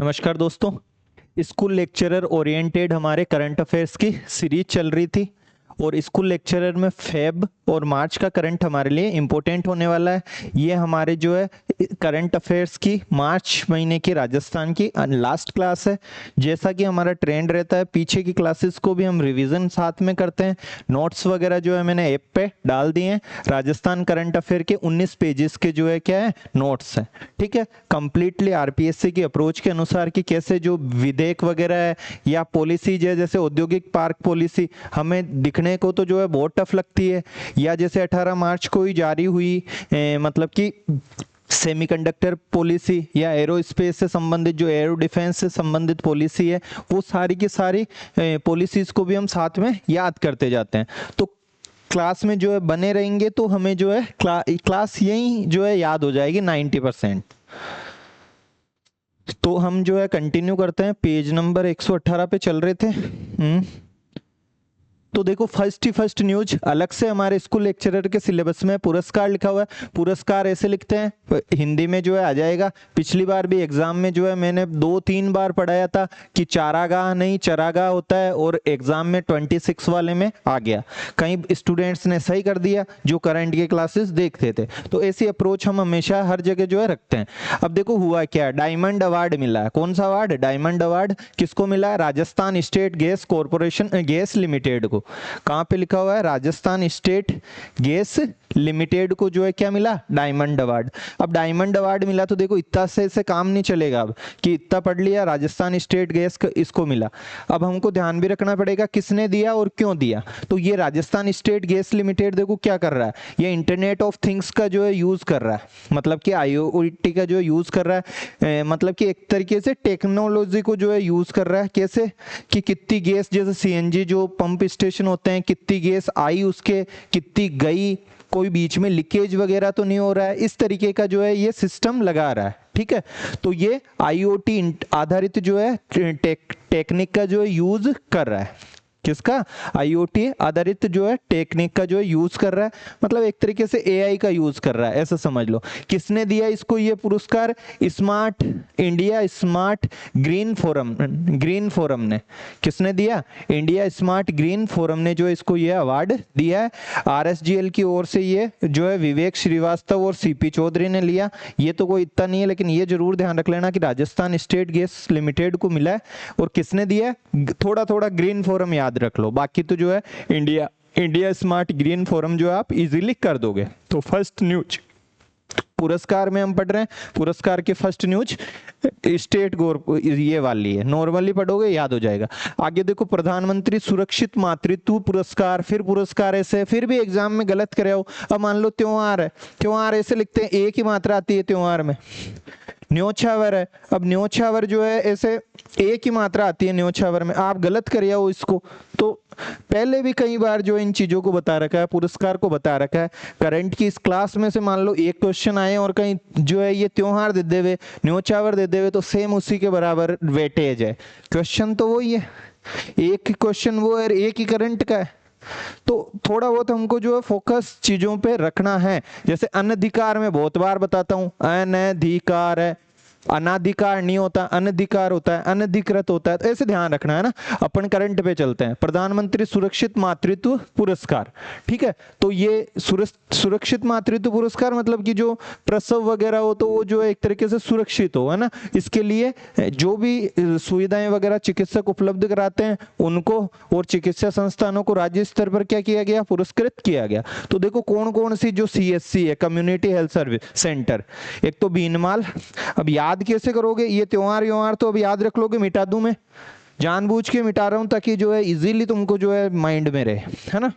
नमस्कार दोस्तों। School lecturer oriented हमारे करंट अफेयर्स की सीरीज चल रही थी और स्कूल लेक्चरर में फेब और मार्च का करंट हमारे लिए इम्पोर्टेंट होने वाला है। ये हमारे जो है करंट अफेयर्स की मार्च महीने की राजस्थान की लास्ट क्लास है। जैसा कि हमारा ट्रेंड रहता है, पीछे की क्लासेस को भी हम रिवीजन साथ में करते हैं। नोट्स वगैरह जो है मैंने ऐप पे डाल दिए हैं। राजस्थान करंट अफेयर के 19 पेजेस के जो है क्या है नोट्स हैं। ठीक है, कंप्लीटली आरपीएससी की अप्रोच के अनुसार कि कैसे जो विधेयक वगैरह है या पॉलिसीज है, जैसे औद्योगिक पार्क पॉलिसी हमें दिखने को तो जो है बहुत टफ लगती है, या जैसे 18 मार्च को ही जारी हुई मतलब कि सेमीकंडक्टर पॉलिसी या एरोस्पेस से संबंधित जो एरो डिफेंस से संबंधित पॉलिसी है, वो सारी की सारी पॉलिसीज को भी हम साथ में याद करते जाते हैं। तो क्लास में जो है बने रहेंगे तो हमें जो है क्लास यही जो है याद हो जाएगी 90%। तो हम जो है कंटिन्यू करते हैं। पेज नंबर 118 पे चल रहे थे। तो देखो फर्स्ट न्यूज अलग से हमारे स्कूल लेक्चरर के सिलेबस में पुरस्कार लिखा हुआ है। पुरस्कार ऐसे लिखते हैं, हिंदी में जो है आ जाएगा। पिछली बार भी एग्जाम में जो है मैंने 2-3 बार पढ़ाया था कि चारागाह नहीं चरागाह होता है, और एग्जाम में 26 वाले में आ गया। कई स्टूडेंट्स ने सही कर दिया जो करंट के क्लासेस देखते थे। तो ऐसी अप्रोच हम हमेशा हर जगह जो है रखते हैं। अब देखो हुआ क्या, डायमंड अवार्ड मिला है। कौन सा अवार्ड? डायमंड अवार्ड किसको मिला है? Rajasthan state gas corporation gas limited को। कहां पे लिखा हुआ है? राजस्थान स्टेट गैस लिमिटेड को जो है क्या मिला? Diamond award. अब डायमंड अवार्ड मिला तो देखो इतना से काम नहीं चलेगा अब कि इतना पढ़ लिया राजस्थान स्टेट गैस इसको मिला। अब हमको ध्यान भी रखना पड़ेगा किसने दिया और क्यों दिया। तो ये राजस्थान स्टेट गैस लिमिटेड देखो क्या कर रहा है, ये इंटरनेट ऑफ थिंग्स का जो है यूज कर रहा है, मतलब कि IoT का जो यूज कर रहा है। मतलब कि एक तरीके से टेक्नोलॉजी को जो है यूज कर रहा है। कैसे कि कितनी गैस, जैसे CNG जो पंप स्टेशन होते हैं, कितनी गैस आई उसके, कितनी गई, कोई बीच में लीकेज वगैरह तो नहीं हो रहा है, इस तरीके का जो है ये सिस्टम लगा रहा है। ठीक है, तो ये IoT आधारित जो है टेक्निक का जो है यूज कर रहा है। किसका? IoT आधारित जो है टेक्निक का जो है यूज कर रहा है, मतलब एक तरीके से AI का यूज कर रहा है, ऐसा समझ लो। किसने दिया इसको ये पुरस्कार? Smart India smart green forum ने। किसने दिया? इंडिया स्मार्ट ग्रीन फोरम ने जो इसको ये अवार्ड दिया है। RSGL की ओर से ये जो है विवेक श्रीवास्तव और CP चौधरी ने लिया। ये तो कोई इतना नहीं है, लेकिन ये जरूर ध्यान रख लेना कि राजस्थान स्टेट गैस लिमिटेड को मिला है। और किसने दिया है? थोड़ा थोड़ा ग्रीन फोरम याद रख लो, बाकी तो जो है इंडिया स्मार्ट ग्रीन फोरम जो आप इजीली कर दोगे। तो फर्स्ट न्यूज पुरस्कार में हम पढ़ रहे हैं। पुरस्कार के फर्स्ट न्यूज स्टेट ये वाली है, नॉर्मली पढ़ोगे याद हो जाएगा। आगे देखो प्रधानमंत्री सुरक्षित मातृत्व पुरस्कार। फिर पुरस्कार ऐसे, फिर भी एग्जाम में गलत करे हो। अब मान लो त्योहार है, त्योहार ऐसे लिखते हैं, एक ही मात्रा आती है त्योहार में। न्योछावर है, अब न्योछावर जो है ऐसे एक ही मात्रा आती है न्योछावर में, आप गलत कर हो इसको। तो पहले भी कई बार जो इन चीजों को बता रखा है, पुरस्कार को बता रखा है। करंट की इस क्लास में से मान लो एक क्वेश्चन आए और कहीं जो है ये त्योहार दे देवे, न्योछावर दे देवे, तो सेम उसी के बराबर वेटेज है। क्वेश्चन तो वही है, एक ही क्वेश्चन वो है, एक ही करंट का है। तो थोड़ा बहुत हमको जो है फोकस चीजों पे रखना है। जैसे अनधिकार में बहुत बार बताता हूं, अनधिकार है, अनाधिकार नहीं होता, अनधिकार होता है, अनधिकृत होता है। तो ऐसे ध्यान रखना है ना। अपन करंट पे चलते हैं। प्रधानमंत्री सुरक्षित मातृत्व पुरस्कार। ठीक है, तो ये सुरक्षित मातृत्व पुरस्कार मतलब कि जो प्रसव वगैरह हो तो वो जो है एक तरीके से सुरक्षित हो, है ना। इसके लिए जो भी सुविधाएं वगैरह चिकित्सक उपलब्ध कराते हैं उनको और चिकित्सा संस्थानों को राज्य स्तर पर क्या किया गया? पुरस्कृत किया गया। तो देखो कौन कौन सी जो CHC है, कम्युनिटी हेल्थ सर्विस सेंटर, एक तो भीनमाल। अब याद कैसे करोगे? ये त्योहार तो अब याद रख लोगे, मिटा दूं मैं, जानबूझ के मिटा रहा हूं ताकि जो है इजीली तुमको जो है माइंड में रहे, है ना।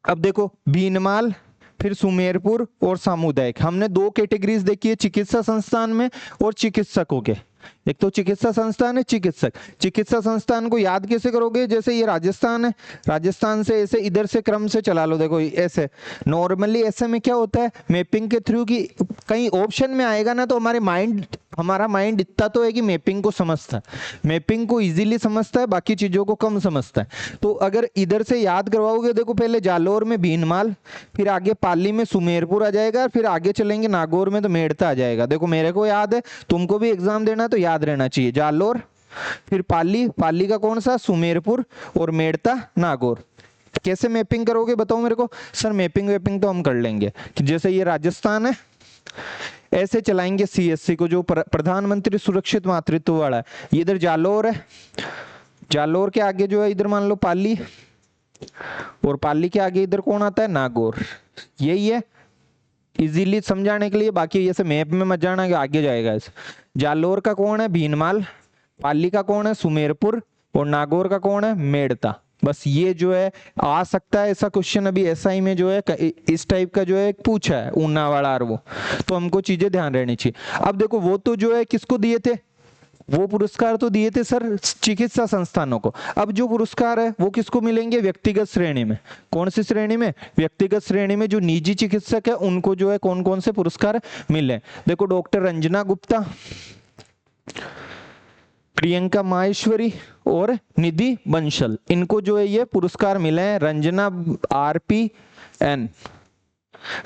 अब देखो भीनमाल, फिर सुमेरपुर और सामुदायिक। हमने 2 कैटेगरीज देखी है, चिकित्सा संस्थान में और चिकित्सकों के। एक तो चिकित्सा संस्थान है, चिकित्सा संस्थान को याद कैसे करोगे? जैसे ये राजस्थान है, राजस्थान से ऐसे इधर से क्रम से चला लो। देखो ऐसे नॉर्मली ऐसे में क्या होता है, मैपिंग के थ्रू की कहीं ऑप्शन में आएगा ना तो हमारे माइंड हमारा माइंड इतना तो है कि मैपिंग को समझता है, मैपिंग को इजीली समझता है, बाकी चीजों को कम समझता है। तो अगर इधर से याद करवाओगे, देखो पहले जालोर में भीनमाल, फिर आगे पाली में सुमेरपुर आ जाएगा, फिर आगे चलेंगे नागौर में तो मेड़ता आ जाएगा। देखो मेरे को याद है, तुमको भी एग्जाम देना है तो याद रहना चाहिए, जालोर, फिर पाली, पाली का कौन सा, सुमेरपुर, और मेड़ता नागौर। कैसे मैपिंग करोगे बताओ मेरे को। सर मैपिंग वेपिंग तो हम कर लेंगे, कि जैसे ये राजस्थान है, ऐसे चलाएंगे सीएससी को, जो प्रधानमंत्री सुरक्षित मातृत्व वाला है, ये इधर जालोर है, जालोर के आगे जो है इधर मान लो पाली, और पाली के आगे इधर कौन आता है, नागौर। यही है इजीली समझाने के लिए, बाकी ऐसे मैप में मत जाना कि आगे जाएगा ऐसे। जालोर का कौन है, भीनमाल, पाली का कौन है, सुमेरपुर, और नागौर का कौन है, मेड़ता। बस ये जो है आ सकता है ऐसा क्वेश्चन, अभी एसआई में जो है इस टाइप का जो है पूछा है, ऊना वाला और वो, तो हमको चीजें ध्यान रहनी चाहिए। अब देखो वो तो जो है किसको दिए थे, वो पुरस्कार तो दिए थे सर चिकित्सा संस्थानों को। अब जो पुरस्कार है वो किसको मिलेंगे, व्यक्तिगत श्रेणी में। कौन सी श्रेणी में, व्यक्तिगत श्रेणी में जो निजी चिकित्सक है उनको जो है कौन कौन से पुरस्कार मिले। देखो डॉक्टर रंजना गुप्ता, प्रियंका माहेश्वरी और निधि बंसल, इनको जो है ये पुरस्कार मिले हैं। रंजना RPN,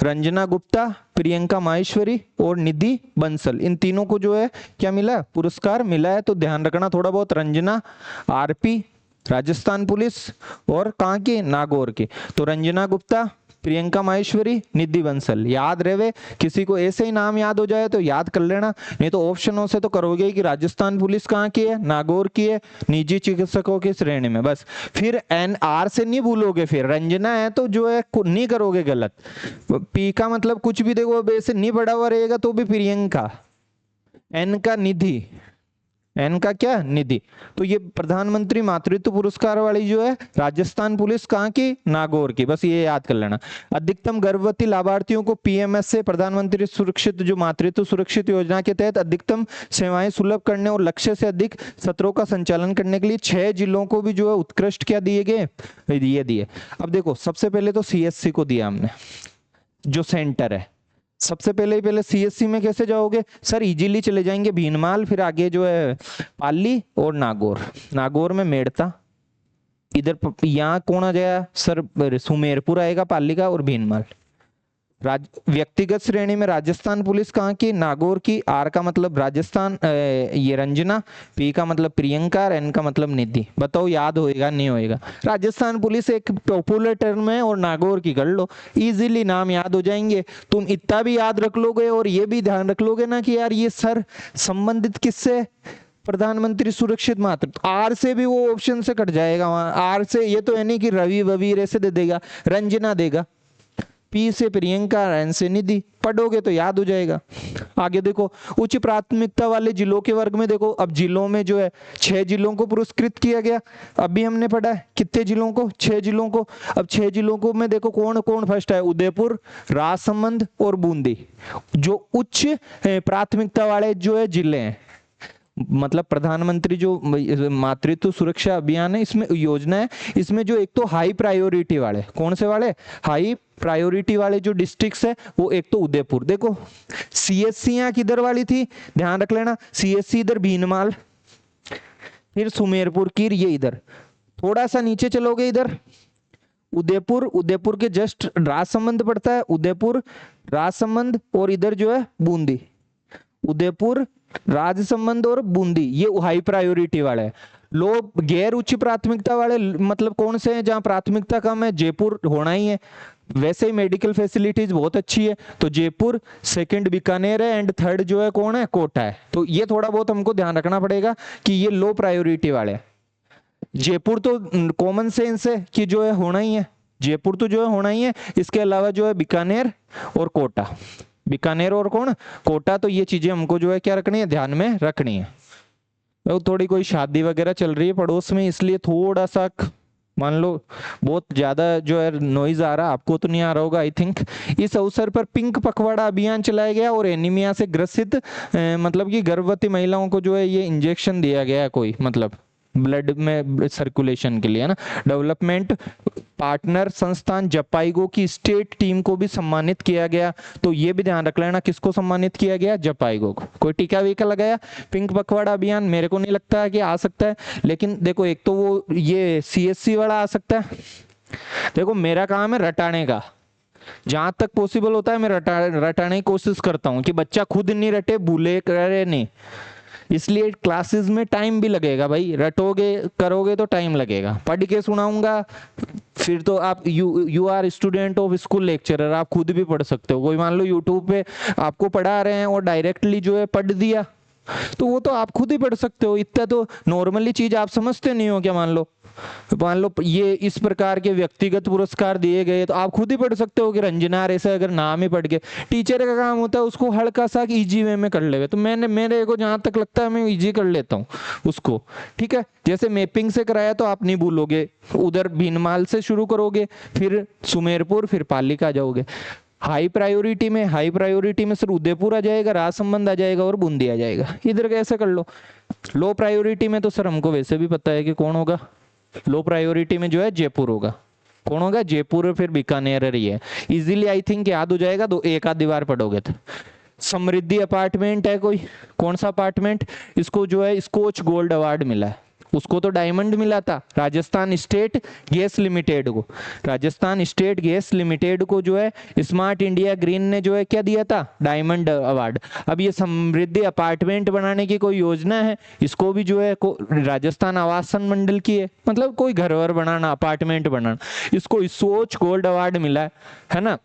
रंजना गुप्ता, प्रियंका माहेश्वरी और निधि बंसल, इन तीनों को जो है क्या मिला, पुरस्कार मिला है। तो ध्यान रखना थोड़ा बहुत, रंजना RP राजस्थान पुलिस और कहाँ की, नागौर की। तो रंजना गुप्ता, प्रियंका माहेश्वरी, निधि बंसल, याद रहे। किसी को ऐसे ही नाम याद हो जाए तो याद कर लेना, नहीं तो ऑप्शनों से तो करोगे ही कि राजस्थान पुलिस कहाँ की है, नागौर की है, निजी चिकित्सकों की श्रेणी में, बस। फिर NR से नहीं भूलोगे, फिर रंजना है तो जो है नहीं करोगे गलत। P का मतलब कुछ भी देखो अब ऐसे नहीं पड़ा हुआ रहेगा तो भी प्रियंका, N का निधि, एन का क्या, निधि। तो ये प्रधानमंत्री मातृत्व पुरस्कार वाली जो है राजस्थान पुलिस कहाँ की, नागौर की, बस ये याद कर लेना। अधिकतम गर्भवती लाभार्थियों को PMS से, प्रधानमंत्री सुरक्षित जो मातृत्व सुरक्षित योजना के तहत अधिकतम सेवाएं सुलभ करने और लक्ष्य से अधिक सत्रों का संचालन करने के लिए 6 जिलों को भी जो है उत्कृष्ट क्या दिए गए, ये दिए। अब देखो सबसे पहले तो CSC को दिया हमने, जो सेंटर है। सबसे पहले CSC में कैसे जाओगे सर, इजीली चले जाएंगे भीनमाल, फिर आगे जो है पाली और नागौर, नागौर में मेड़ता, इधर यहाँ कौन आ जाएगा सर, सुमेरपुर आएगा पाली का, और भीनमाल। व्यक्तिगत श्रेणी में राजस्थान पुलिस कहाँ की, नागौर की। R का मतलब राजस्थान, ये रंजना, P का मतलब प्रियंका, N का मतलब निधि। बताओ याद होएगा नहीं होएगा। राजस्थान पुलिस एक पॉपुलर टर्म है और नागौर की कर लो, इजीली नाम याद हो जाएंगे। तुम इतना भी याद रख लोगे और ये भी ध्यान रख लोगे ना कि यार ये सर संबंधित किससे, प्रधानमंत्री सुरक्षित मातृत्व। R से भी वो ऑप्शन से कट जाएगा वहां, R से ये तो है नहीं कि रवि ववीर ऐसे दे देगा, रंजना देगा, P से प्रियंका, N से निधि, पढ़ोगे तो याद हो जाएगा। आगे देखो उच्च प्राथमिकता वाले जिलों के वर्ग में, देखो अब जिलों में जो है 6 जिलों को पुरस्कृत किया गया। अभी हमने पढ़ा है कितने जिलों को, 6 जिलों को। अब 6 जिलों को में देखो कौन कौन फर्स्ट है, उदयपुर, राजसमंद और बूंदी, जो उच्च प्राथमिकता वाले जो है जिले हैं। मतलब प्रधानमंत्री जो मातृत्व सुरक्षा अभियान है, इसमें योजना है, इसमें जो एक तो हाई प्रायोरिटी वाले, कौन से वाले, हाई प्रायोरिटी वाले जो डिस्ट्रिक्ट्स है, वो एक तो उदयपुर। देखो CSC यहाँ किधर वाली थी, ध्यान रख लेना, CSC इधर भीनमाल, फिर सुमेरपुर की ये इधर। थोड़ा सा नीचे चलोगे इधर उदयपुर, उदयपुर के जस्ट राजसमंद पड़ता है, उदयपुर, राजसमंद, और इधर जो है बूंदी, उदयपुर, राजसमंद और बूंदी, ये हाई प्रायोरिटी वाले हैं। लो गैर उच्च प्राथमिकता वाले मतलब कौन से हैं, जहां प्राथमिकता कम है, जयपुर होना ही है। वैसे ही मेडिकल फैसिलिटीज बहुत अच्छी है, तो जयपुर, सेकंड बीकानेर है, एंड थर्ड जो है कौन है, कोटा है। तो ये थोड़ा बहुत हमको ध्यान रखना पड़ेगा कि ये लो प्रायोरिटी वाले। जयपुर तो कॉमन सेंस है कि जो है होना ही है, जयपुर तो जो है होना ही है। इसके अलावा जो है बीकानेर और कोटा, बीकानेर और कौन, कोटा। तो ये चीजें हमको जो है क्या रखनी है, ध्यान में रखनी है। तो थोड़ी कोई शादी वगैरह चल रही है पड़ोस में, इसलिए थोड़ा सा मान लो बहुत ज्यादा जो है नॉइज आ रहा, आपको तो नहीं आ रहा होगा आई थिंक। इस अवसर पर पिंक पखवाड़ा अभियान चलाया गया और एनीमिया से ग्रसित मतलब कि गर्भवती महिलाओं को जो है ये इंजेक्शन दिया गया है, कोई मतलब ब्लड में सर्कुलेशन के लिए, है ना। डेवलपमेंट पार्टनर संस्थान जपाईगो की स्टेट टीम को भी सम्मानित किया गया। तो ये भी ध्यान रख लेना, किसको सम्मानित किया गया? जपाईगो को। कोई टीका वीका लगाया? पिंक पखवाड़ा अभियान मेरे को नहीं लगता है कि आ सकता है, लेकिन देखो एक तो वो ये CSC वाला आ सकता है। देखो मेरा काम है रटाने का, जहां तक पॉसिबल होता है मैं रटाने की कोशिश करता हूं कि बच्चा खुद नहीं रटे, भूले करे नहीं। इसलिए क्लासेस में टाइम भी लगेगा भाई, रटोगे करोगे तो टाइम लगेगा। पढ़ के सुनाऊंगा फिर तो आप you are student of school lecturer, आप खुद भी पढ़ सकते हो। कोई मान लो यूट्यूब पे आपको पढ़ा रहे हैं और डायरेक्टली जो है पढ़ दिया, तो वो तो आप खुद ही पढ़ सकते हो। इतना तो नॉर्मली चीज आप समझते नहीं हो क्या? मान लो ये इस प्रकार के व्यक्तिगत पुरस्कार दिए गए तो आप खुद ही पढ़ सकते हो कि रंजना ऐसे अगर नाम ही पढ़ के। टीचर का काम होता है उसको हल्का सा इजी वे में कर ले, तो मेरे को जहां तक लगता है मैं इजी कर लेता हूँ उसको, ठीक है। जैसे मैपिंग से कराया तो आप नहीं भूलोगे, उधर भीनमाल से शुरू करोगे, फिर सुमेरपुर, फिर पालिका जाओगे। हाई प्रायोरिटी में सिर्फ उदयपुर आ जाएगा, राजसमंद आ जाएगा और बूंदी आ जाएगा। इधर कैसे कर लो। लो प्रायोरिटी में तो सर हमको वैसे भी पता है कि कौन होगा। लो प्रायोरिटी में जो है जयपुर होगा। कौन होगा? जयपुर, फिर बीकानेर ही है। इजीली आई थिंक याद हो जाएगा, दो एक आध दीवार पढ़ोगे तो। समृद्धि अपार्टमेंट है कोई, कौन सा अपार्टमेंट? इसको जो है स्कॉच गोल्ड अवार्ड मिला है, उसको तो डायमंड मिला था राजस्थान स्टेट गैस लिमिटेड को। राजस्थान स्टेट गैस लिमिटेड को जो है स्मार्ट इंडिया ग्रीन ने जो है क्या दिया था? Diamond award. अब ये समृद्धि अपार्टमेंट बनाने की कोई योजना है, इसको भी जो है राजस्थान आवासन मंडल की है, मतलब कोई घर वर बनाना, अपार्टमेंट बनाना, इसको स्कोच गोल्ड अवार्ड मिला है ना।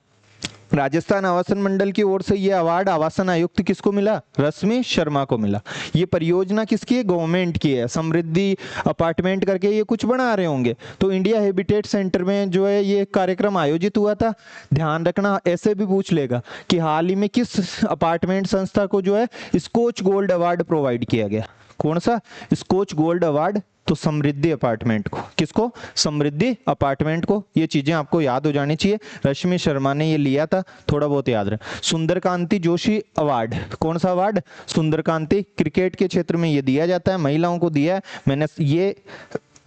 राजस्थान आवासन मंडल की ओर से ये अवार्ड आवासन आयुक्त किसको मिला? रश्मि शर्मा को मिला। ये परियोजना किसकी है? गवर्नमेंट की है। समृद्धि अपार्टमेंट करके ये कुछ बना रहे होंगे, तो इंडिया हैबिटेट सेंटर में जो है ये कार्यक्रम आयोजित हुआ था। ध्यान रखना, ऐसे भी पूछ लेगा कि हाल ही में किस अपार्टमेंट संस्था को जो है स्कोच गोल्ड अवार्ड प्रोवाइड किया गया। कौन सा? Skoch gold award. तो समृद्धि अपार्टमेंट को। किसको? समृद्धि अपार्टमेंट को। ये चीजें आपको याद हो जानी चाहिए, रश्मि शर्मा ने ये लिया था, थोड़ा बहुत याद रहे। सुंदरकांति जोशी अवार्ड, कौन सा अवार्ड? सुंदरकांति। क्रिकेट के क्षेत्र में ये दिया जाता है, महिलाओं को दिया है। मैंने ये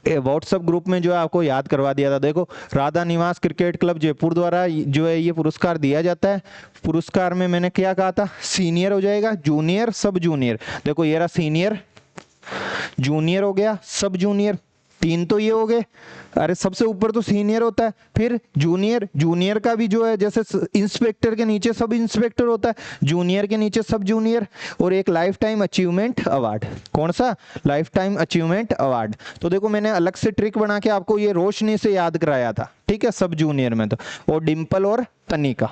व्हाट्सएप ग्रुप में जो है आपको याद करवा दिया था। देखो, राधा निवास क्रिकेट क्लब जयपुर द्वारा जो है ये पुरस्कार दिया जाता है। पुरस्कार में मैंने क्या कहा था? सीनियर हो जाएगा, जूनियर, सब जूनियर। देखो ये रहा सीनियर, जूनियर हो गया, सब जूनियर, तीन तो ये हो गए। अरे सबसे ऊपर तो सीनियर होता है, फिर जूनियर। जूनियर का भी जो है जैसे इंस्पेक्टर के नीचे सब इंस्पेक्टर होता है, जूनियर के नीचे सब जूनियर, और एक लाइफ टाइम अचीवमेंट अवार्ड। कौन सा? Life time achievement award. तो देखो मैंने अलग से ट्रिक बना के आपको ये रोशनी से याद कराया था, ठीक है, सब जूनियर में। तो और डिम्पल और तनिका,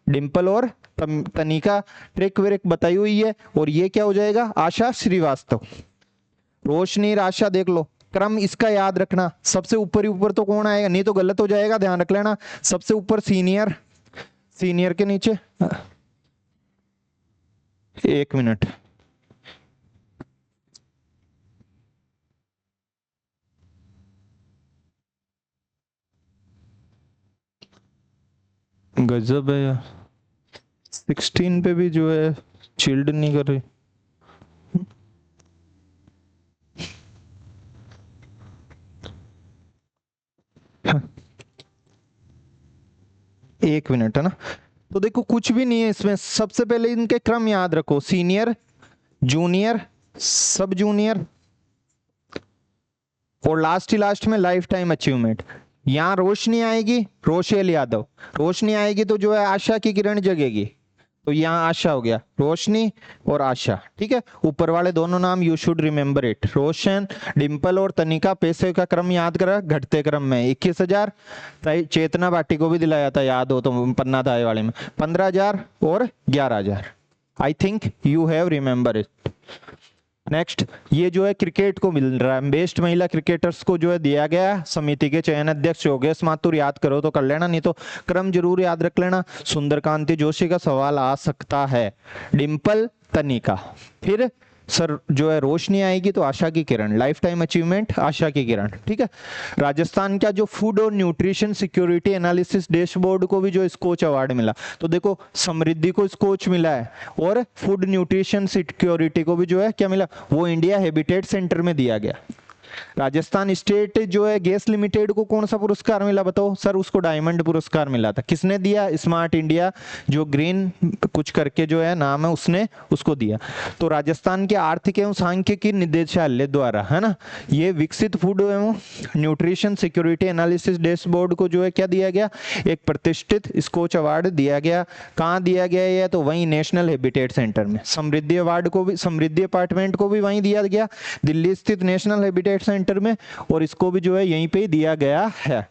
डिम्पल और तनिका ट्रिक विरिक बताई हुई है। और ये क्या हो जाएगा? आशा श्रीवास्तव। रोशनी, आशा देख लो, क्रम इसका याद रखना। सबसे ऊपर ही ऊपर तो कौन आएगा? नहीं तो गलत हो जाएगा, ध्यान रख लेना। सबसे ऊपर सीनियर, सीनियर के नीचे, एक मिनट, गजब है यार। 16 पे भी जो है चिल्ड नहीं कर रही। एक मिनट है ना। तो देखो कुछ भी नहीं है इसमें, सबसे पहले इनके क्रम याद रखो, सीनियर, जूनियर, सब जूनियर, और लास्ट ही लास्ट में लाइफ टाइम अचीवमेंट। यहां रोशनी आएगी, रोशेल यादव, रोशनी आएगी तो जो है आशा की किरण जगेगी, तो यहाँ आशा हो गया, रोशनी और आशा, ठीक है। ऊपर वाले दोनों नाम यू शुड रिमेम्बर इट। रोशन, डिम्पल और तनिका, पैसे का क्रम याद करा, घटते क्रम में 21,000। चेतना बाटी को भी दिलाया था, याद हो तो, पन्ना था वाले में 15,000 और 11,000। I think you have remember it. Next, ये जो है क्रिकेट को मिल रहा है, बेस्ट महिला क्रिकेटर्स को जो है दिया गया। समिति के चयन अध्यक्ष योगेश माथुर, याद करो तो कर लेना, नहीं तो क्रम जरूर याद रख लेना। सुंदरकांति जोशी का सवाल आ सकता है। डिम्पल, तनिका, फिर सर जो है रोशनी आएगी तो आशा की किरण, लाइफ टाइम अचीवमेंट आशा की किरण, ठीक है। राजस्थान का जो फूड और न्यूट्रिशन सिक्योरिटी एनालिसिस डैशबोर्ड को भी जो स्कोच अवार्ड मिला, तो देखो समृद्धि को स्कोच मिला है, और फूड न्यूट्रिशन सिक्योरिटी को भी जो है क्या मिला, वो इंडिया हैबिटेट सेंटर में दिया गया। राजस्थान स्टेट जो है गैस लिमिटेड को कौन सा पुरस्कार मिला बताओ सर? उसको डायमंड पुरस्कार मिला था। किसने दिया? स्मार्ट इंडिया जो ग्रीन कुछ करके जो है नाम है, उसने उसको दिया। तो राजस्थान के आर्थिक एवं सांख्यिकी निदेशालय द्वारा है ना, ये विकसित फूड एवं न्यूट्रिशन सिक्योरिटी एनालिसिस डैशबोर्ड को जो है क्या दिया गया? एक प्रतिष्ठित स्कॉच अवार्ड दिया गया। कहाँ दिया गया है? तो वहीं नेशनल हैबिटेट सेंटर में। समृद्धि अवार्ड को भी, समृद्धि अपार्टमेंट को भी वहीं दिया गया, दिल्ली स्थित नेशनल हैबिटेट सेंटर में, और इसको भी जो है यहीं पे दिया गया है।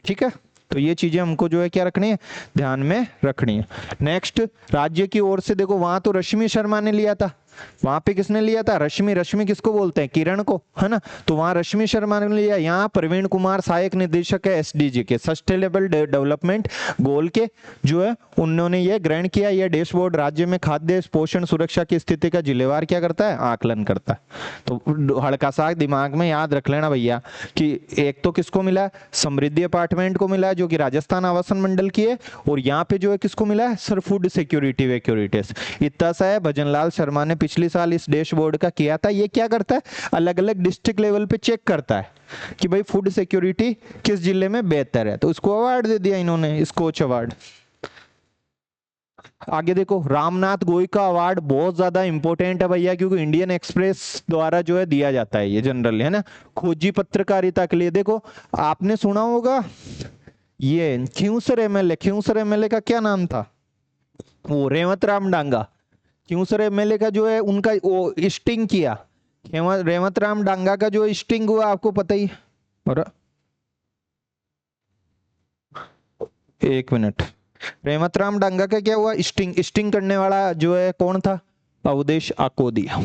ठीक है, तो ये चीजें हमको जो है क्या रखनी है? ध्यान में रखनी है। नेक्स्ट, राज्य की ओर से देखो, वहां तो रश्मि शर्मा ने लिया था, वहां पे किसने लिया था? रश्मि। रश्मि किसको बोलते हैं? किरण को, है ना। तो वहां रश्मि शर्मा ने लिया। यहाँ प्रवीण कुमार सहायक निदेशक है एसडीजी के, सस्टेनेबल डेवलपमेंट गोल के, जो है उन्होंने ये ग्रहण किया। ये डैशबोर्ड राज्य में खाद्य पोषण सुरक्षा की स्थिति का जिलेवार क्या करता है? आकलन करता है। तो हल्का सा दिमाग में याद रख लेना भैया कि एक तो किसको मिला? समृद्धि अपार्टमेंट को मिला है, जो कि राजस्थान आवासन मंडल की है, और यहाँ पे जो है किसको मिला है? सर फूड सिक्योरिटी वेक्योरिटीज। इतना सा है, भजनलाल शर्मा ने पिछले साल इस डैशबोर्ड का किया था। ये क्या करता है? अलग अलग डिस्ट्रिक्ट लेवल पे चेक करता है कि भाई फूड सिक्योरिटी किस जिले में बेहतर है, तो उसको अवार्ड दे दिया इन्होंने, स्कॉच अवार्ड। आगे देखो, रामनाथ गोयका अवार्ड बहुत ज्यादा इंपॉर्टेंट है भैया, क्योंकि इंडियन एक्सप्रेस द्वारा जो है दिया जाता है ये जनरली, है ना, खोजी पत्रकारिता के लिए। देखो आपने सुना होगा ये खिंवसर एमएलए, खिंवसर एमएलए का क्या नाम था? वो रेवत राम डांगा। खिंवसर एमएलए का जो है उनका वो स्टिंग किया, रेवत राम डांगा का जो स्टिंग हुआ आपको पता ही। और एक मिनट, रेवत राम डांगा का क्या हुआ? स्टिंग। स्टिंग करने वाला जो है कौन था? अवधेश आकोदिया,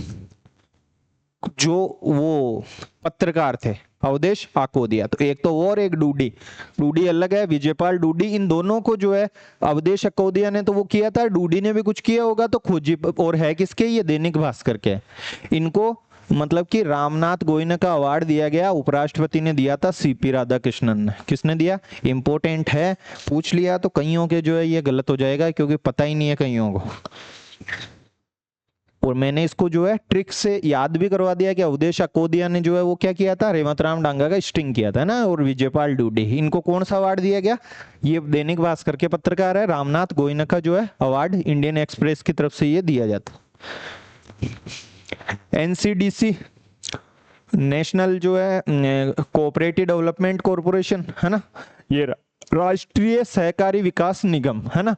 जो वो पत्रकार थे, अवधेश आकोदिया। तो एक तो वो और एक डूडी, डूडी अलग है, विजयपाल डूडी। इन दोनों को जो है अवधेश आकोदिया ने तो वो किया था, डूडी ने भी कुछ किया होगा, तो खोजी। और है किसके? ये दैनिक भास्कर के। इनको मतलब कि रामनाथ गोयना का अवार्ड दिया गया, उपराष्ट्रपति ने दिया था सीपी राधाकृष्णन ने। किसने दिया? इंपॉर्टेंट है, पूछ लिया तो कईयों के जो है ये गलत हो जाएगा, क्योंकि पता ही नहीं है कईयों को। और मैंने इसको जो है ट्रिक से याद भी करवा दिया कि अवधेश अकोदिया ने जो है वो क्या किया था? रेवत राम डांगा का स्टिंग किया था ना, और विजयपाल डूडी। इनको कौन सा अवार्ड दिया गया? ये दैनिक भास्कर के पत्रकार है, रामनाथ गोयना का जो है अवार्ड इंडियन एक्सप्रेस की तरफ से ये दिया जाता। एनसीडीसी, नेशनल जो है कोऑपरेटिव डेवलपमेंट कॉरपोरेशन, है ना, ये राष्ट्रीय सहकारी विकास निगम, है ना।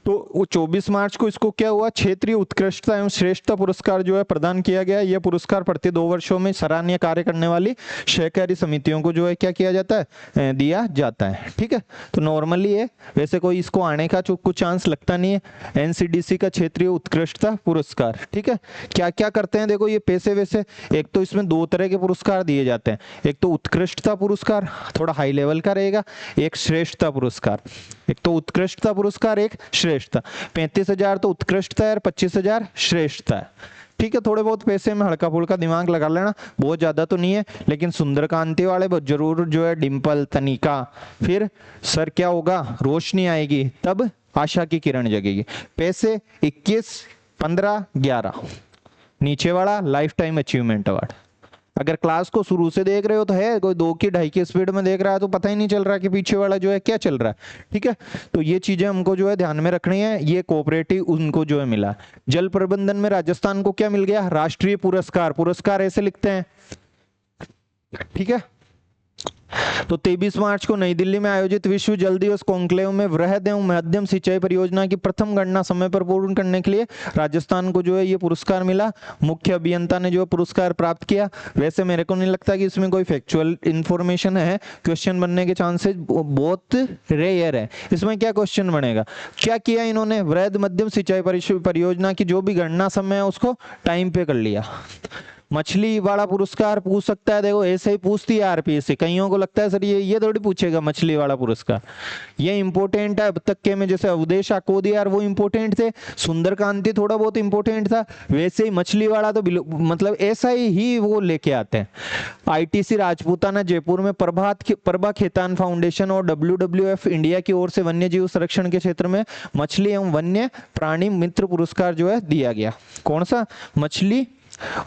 तो वो 24 मार्च को इसको क्या हुआ? क्षेत्रीय उत्कृष्टता एवं श्रेष्ठता पुरस्कार जो है प्रदान किया गया। यह पुरस्कार प्रति 2 वर्षों में सराहनीय कार्य करने वाली सहकारी समितियों को जो है क्या किया जाता है? दिया जाता है। ठीक है, तो नॉर्मली है, वैसे कोई इसको आने का कुछ चांस लगता नहीं है। एनसीडीसी का क्षेत्रीय उत्कृष्टता पुरस्कार। ठीक है, क्या क्या करते हैं देखो ये पैसे वैसे। एक तो इसमें 2 तरह के पुरस्कार दिए जाते हैं, एक तो उत्कृष्टता पुरस्कार थोड़ा हाई लेवल का रहेगा, एक श्रेष्ठता पुरस्कार। एक तो उत्कृष्टता पुरस्कार, एक श्रेष्ठता। 35,000 तो उत्कृष्टता है और 25,000 श्रेष्ठता है। ठीक है, थोड़े बहुत पैसे में हल्का फुल्का दिमाग लगा लेना, बहुत ज्यादा तो नहीं है। लेकिन सुंदरकांति वाले जरूर जो है, डिंपल, तनिका, फिर सर क्या होगा? रोशनी आएगी, तब आशा की किरण जगेगी। पैसे 21, 15, 11। नीचे वाला लाइफ टाइम अचीवमेंट अवार्ड। अगर क्लास को शुरू से देख रहे हो तो है, कोई 2 की 2.5 की स्पीड में देख रहा है तो पता ही नहीं चल रहा कि पीछे वाला जो है क्या चल रहा है। ठीक है, तो ये चीजें हमको जो है ध्यान में रखनी है। ये कोऑपरेटिव उनको जो है मिला। जल प्रबंधन में राजस्थान को क्या मिल गया? राष्ट्रीय पुरस्कार। पुरस्कार ऐसे लिखते हैं, ठीक है। तो 23 मार्च को नई दिल्ली में आयोजित विश्व जल दिवस कॉन्क्लेव में वृहद एवं मध्यम सिंचाई परियोजना की प्रथम गणना समय पर पूर्ण करने के लिए राजस्थान को जो है ये पुरस्कार मिला। मुख्य अभियंता ने जो पुरस्कार प्राप्त किया। वैसे मेरे को नहीं लगता कि इसमें कोई फैक्चुअल इंफॉर्मेशन है, क्वेश्चन बनने के चांसेस बहुत रेयर है। इसमें क्या क्वेश्चन बनेगा? क्या किया इन्होंने? वृहद मध्यम सिंचाई परियोजना की जो भी गणना समय है उसको टाइम पे कर लिया। मछली वाला पुरस्कार पूछ सकता है, देखो ऐसे ही पूछती है आरपीएससी। कईयों को लगता है सर ये थोड़ी पूछेगा मछली वाला पुरस्कार, ये इंपॉर्टेंट है अब तक के में। जैसे अवधेश आकोदिया वो इंपॉर्टेंट थे, सुंदरकांति थोड़ा बहुत इंपॉर्टेंट था, वैसे ही मछली वाला तो मतलब ऐसा ही वो लेके आते हैं। आईटीसी राजपूताना जयपुर में प्रभा खेतान फाउंडेशन और WWF इंडिया की ओर से वन्य जीव संरक्षण के क्षेत्र में मछली एवं वन्य प्राणी मित्र पुरस्कार जो है दिया गया। कौन सा? मछली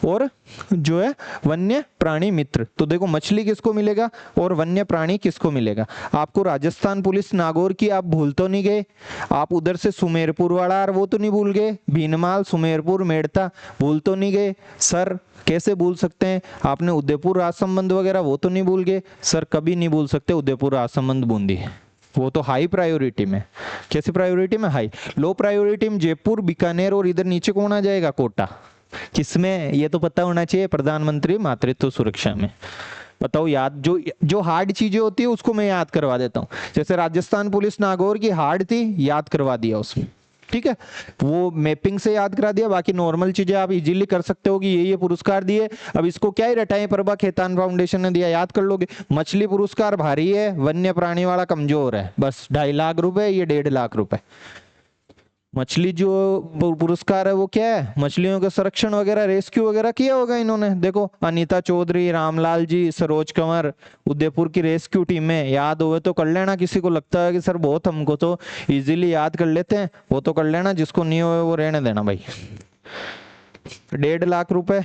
और जो है वन्य प्राणी मित्र। तो देखो मछली किसको मिलेगा और वन्य प्राणी किसको मिलेगा। आपको राजस्थान पुलिस नागौर की आप भूल तो नहीं गए, आप उधर से सुमेरपुर वाला और वो तो नहीं भूल गए, भीनमाल सुमेरपुर मेड़ता भूल तो नहीं गए सर, कैसे भूल सकते हैं। आपने उदयपुर राजसंबंध वगैरह वो तो नहीं भूल गए सर, कभी नहीं भूल सकते उदयपुर राजसंबंध बूंदी, वो तो हाई प्रायोरिटी में। कैसी प्रायोरिटी में, हाई। लो प्रायोरिटी में जयपुर बीकानेर और इधर नीचे कौन आ जाएगा, कोटा। किसमें, ये तो पता होना चाहिए, प्रधानमंत्री मातृत्व सुरक्षा में। बताओ, याद जो जो हार्ड चीजें होती है उसको मैं याद करवा देता हूँ। जैसे राजस्थान पुलिस नागौर की हार्ड थी, याद करवा दिया उसमें, ठीक है, वो मैपिंग से याद करा दिया। बाकी नॉर्मल चीजें आप इजीली कर सकते हो कि ये पुरस्कार दिए, अब इसको क्या ही रटाएं, प्रभा खेतान फाउंडेशन ने दिया, याद कर लोगे। मछली पुरस्कार भारी है, वन्य प्राणी वाला कमजोर है, बस 2.5 लाख रुपए, ये 1.5 लाख रुपए। मछली जो पुरस्कार है वो क्या है, मछलियों के संरक्षण वगैरह, रेस्क्यू वगैरह किया होगा इन्होंने। देखो अनीता चौधरी, रामलाल जी, सरोज कंवर, उदयपुर की रेस्क्यू टीम में, याद हुए तो कर लेना। किसी को लगता है कि सर बहुत हमको तो इजीली याद कर लेते हैं, वो तो कर लेना, जिसको नहीं हुए वो रहने देना भाई। 1.5 लाख रुपए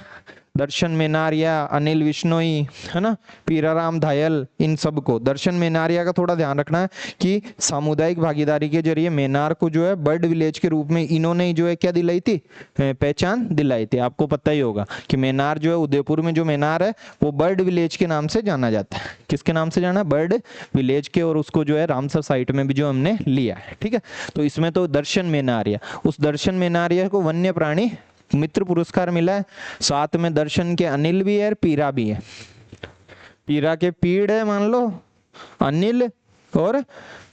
दर्शन मेनारिया, अनिल विश्नोई, है ना, पीराराम धायल, इन सब को। दर्शन मेनारिया का थोड़ा ध्यान रखना है कि सामुदायिक भागीदारी के जरिए मेनार को जो है बर्ड विलेज के रूप में इन्होंने जो है क्या दिलाई थी, पहचान दिलाई थी। आपको पता ही होगा कि मेनार जो है, उदयपुर में जो मेनार है वो बर्ड विलेज के नाम से जाना जाता है। किसके नाम से जाना, बर्ड विलेज के। और उसको जो है रामसर साइट में भी जो हमने लिया है, ठीक है। तो इसमें तो दर्शन मेनारिया, उस दर्शन मेनारिया को वन्य प्राणी मित्र पुरस्कार मिला है। साथ में दर्शन के अनिल भी है, पीरा भी है। पीरा के पीड़ है मान लो, अनिल और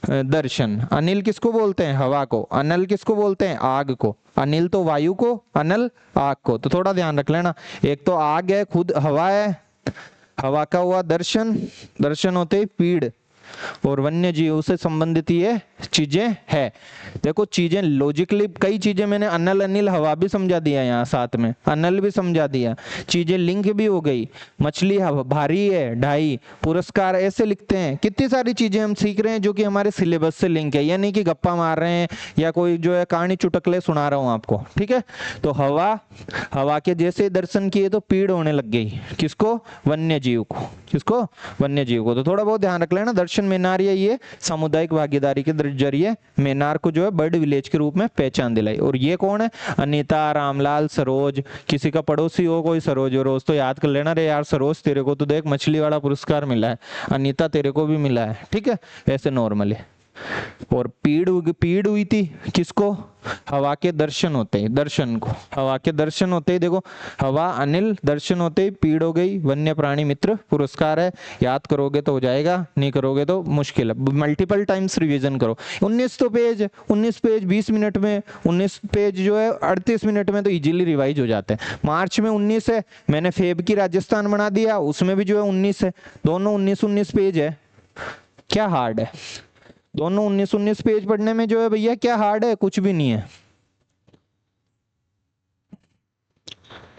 दर्शन। अनिल किसको बोलते हैं, हवा को। अनल किसको बोलते हैं, आग को। अनिल तो वायु को, अनल आग को। तो थोड़ा ध्यान रख लेना, एक तो आग है, खुद हवा है, हवा का हुआ दर्शन, दर्शन होते ही पीड़, और वन्य जीव से संबंधित ये चीजें है। देखो चीजें लॉजिकली, कई चीजें मैंने अनल अनिल हवा भी समझा दिया, यहाँ साथ में अनल भी समझा दिया, चीजें लिंक भी हो गई। मछली भारी है, 2.5 पुरस्कार ऐसे लिखते हैं। कितनी सारी चीजें हम सीख रहे हैं जो कि हमारे सिलेबस से लिंक है, यानी कि गप्पा मार रहे हैं या कोई जो है कहानी चुटकले सुना रहा हूं आपको, ठीक है। तो हवा, हवा के जैसे दर्शन किए तो पीड़ होने लग गई, किसको, वन्य जीव को। किसको, वन्य जीव को। तो थोड़ा बहुत ध्यान रख लेना। दर्शन मेनारिया ये सामुदायिक भागीदारी के जरिए मेनार को जो है बर्ड विलेज के रूप में पहचान दिलाई। और ये कौन है, अनीता, रामलाल, सरोज। किसी का पड़ोसी हो कोई सरोज वरोज तो याद कर लेना, रे यार सरोज तेरे को तो देख मछली वाला पुरस्कार मिला है, अनीता तेरे को भी मिला है, ठीक है, ऐसे नॉर्मली। और पीड़ हुई थी किसको, हवा के दर्शन होते ही, दर्शन को, हवा के दर्शन होते ही, देखो हवा अनिल, दर्शन होते ही पीड़ हो गई, वन्य प्राणी मित्र पुरस्कार है। याद करोगे तो हो जाएगा, नहीं करोगे तो मुश्किल है। मल्टीपल टाइम्स रिवीजन करो। 19 पेज 20 मिनट में, 19 पेज जो है 38 मिनट में तो इजीली रिवाइज हो जाते हैं। मार्च में 19 है, मैंने फेब की राजस्थान बना दिया, उसमें भी जो है 19 है, दोनों 19 पेज है। क्या हार्ड है, दोनों 19 पेज पढ़ने में जो है भैया क्या हार्ड है, कुछ भी नहीं है।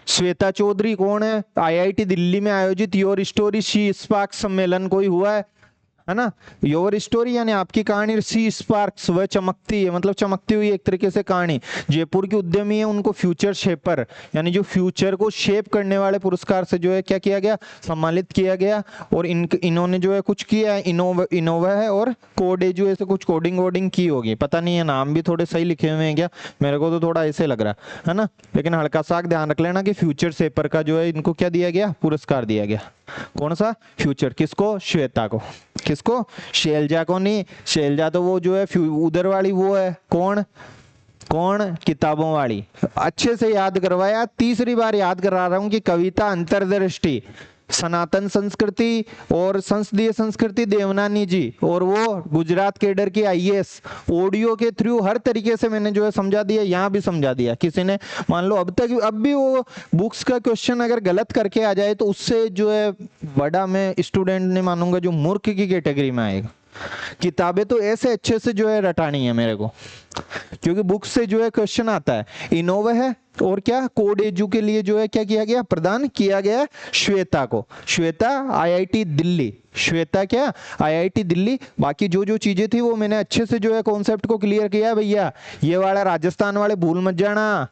श्वेता चौधरी कौन है, आईआईटी दिल्ली में आयोजित योर स्टोरी सी स्पार्क सम्मेलन कोई हुआ है ना। योर स्टोरी यानी आपकी कहानी, सी स्पार्क्स वह चमकती है, मतलब चमकती हुई एक तरीके से कहानी। जयपुर की उद्यमी है, उनको फ्यूचर शेपर यानी जो फ्यूचर को शेप करने वाले पुरस्कार से जो है क्या किया गया, सम्मानित किया गया। और इन्होंने जो है कुछ किया है, इनोवा है और कोड एजू ऐसे कुछ कोडिंग वोडिंग की होगी, पता नहीं है, नाम भी थोड़े सही लिखे हुए हैं क्या, मेरे को तो थोड़ा ऐसे लग रहा है ना। लेकिन हल्का सा ध्यान रख लेना कि फ्यूचर शेपर का जो है इनको क्या दिया गया, पुरस्कार दिया गया। कौन सा, फ्यूचर, किसको, श्वेता को। किसको, शैलजा को नहीं, शैलजा तो वो जो है उधर वाली वो है, कौन कौन, किताबों वाली। अच्छे से याद करवाया, तीसरी बार याद करा रहा हूं कि कविता अंतर्दृष्टि, सनातन संस्कृति और संसदीय संस्कृति देवनानी जी, और वो गुजरात कैडर की आईएएस। ऑडियो के थ्रू हर तरीके से मैंने जो है समझा दिया, यहाँ भी समझा दिया। किसी ने मान लो अब भी वो बुक्स का क्वेश्चन अगर गलत करके आ जाए तो उससे जो है बड़ा मैं स्टूडेंट नहीं मानूंगा, जो मूर्ख की कैटेगरी में आएगा। किताबें तो ऐसे अच्छे से जो है रटानी है मेरे को, क्योंकि बुक से जो है क्वेश्चन आता है। इनोवा है और क्या, कोड एजू के लिए जो है क्या किया गया, प्रदान किया गया श्वेता को। श्वेता आईआईटी दिल्ली, श्वेता क्या, आईआईटी दिल्ली। बाकी जो जो चीजें थी वो मैंने अच्छे से जो है कॉन्सेप्ट को क्लियर किया भैया। ये वाला राजस्थान वाले भूल मत जाना,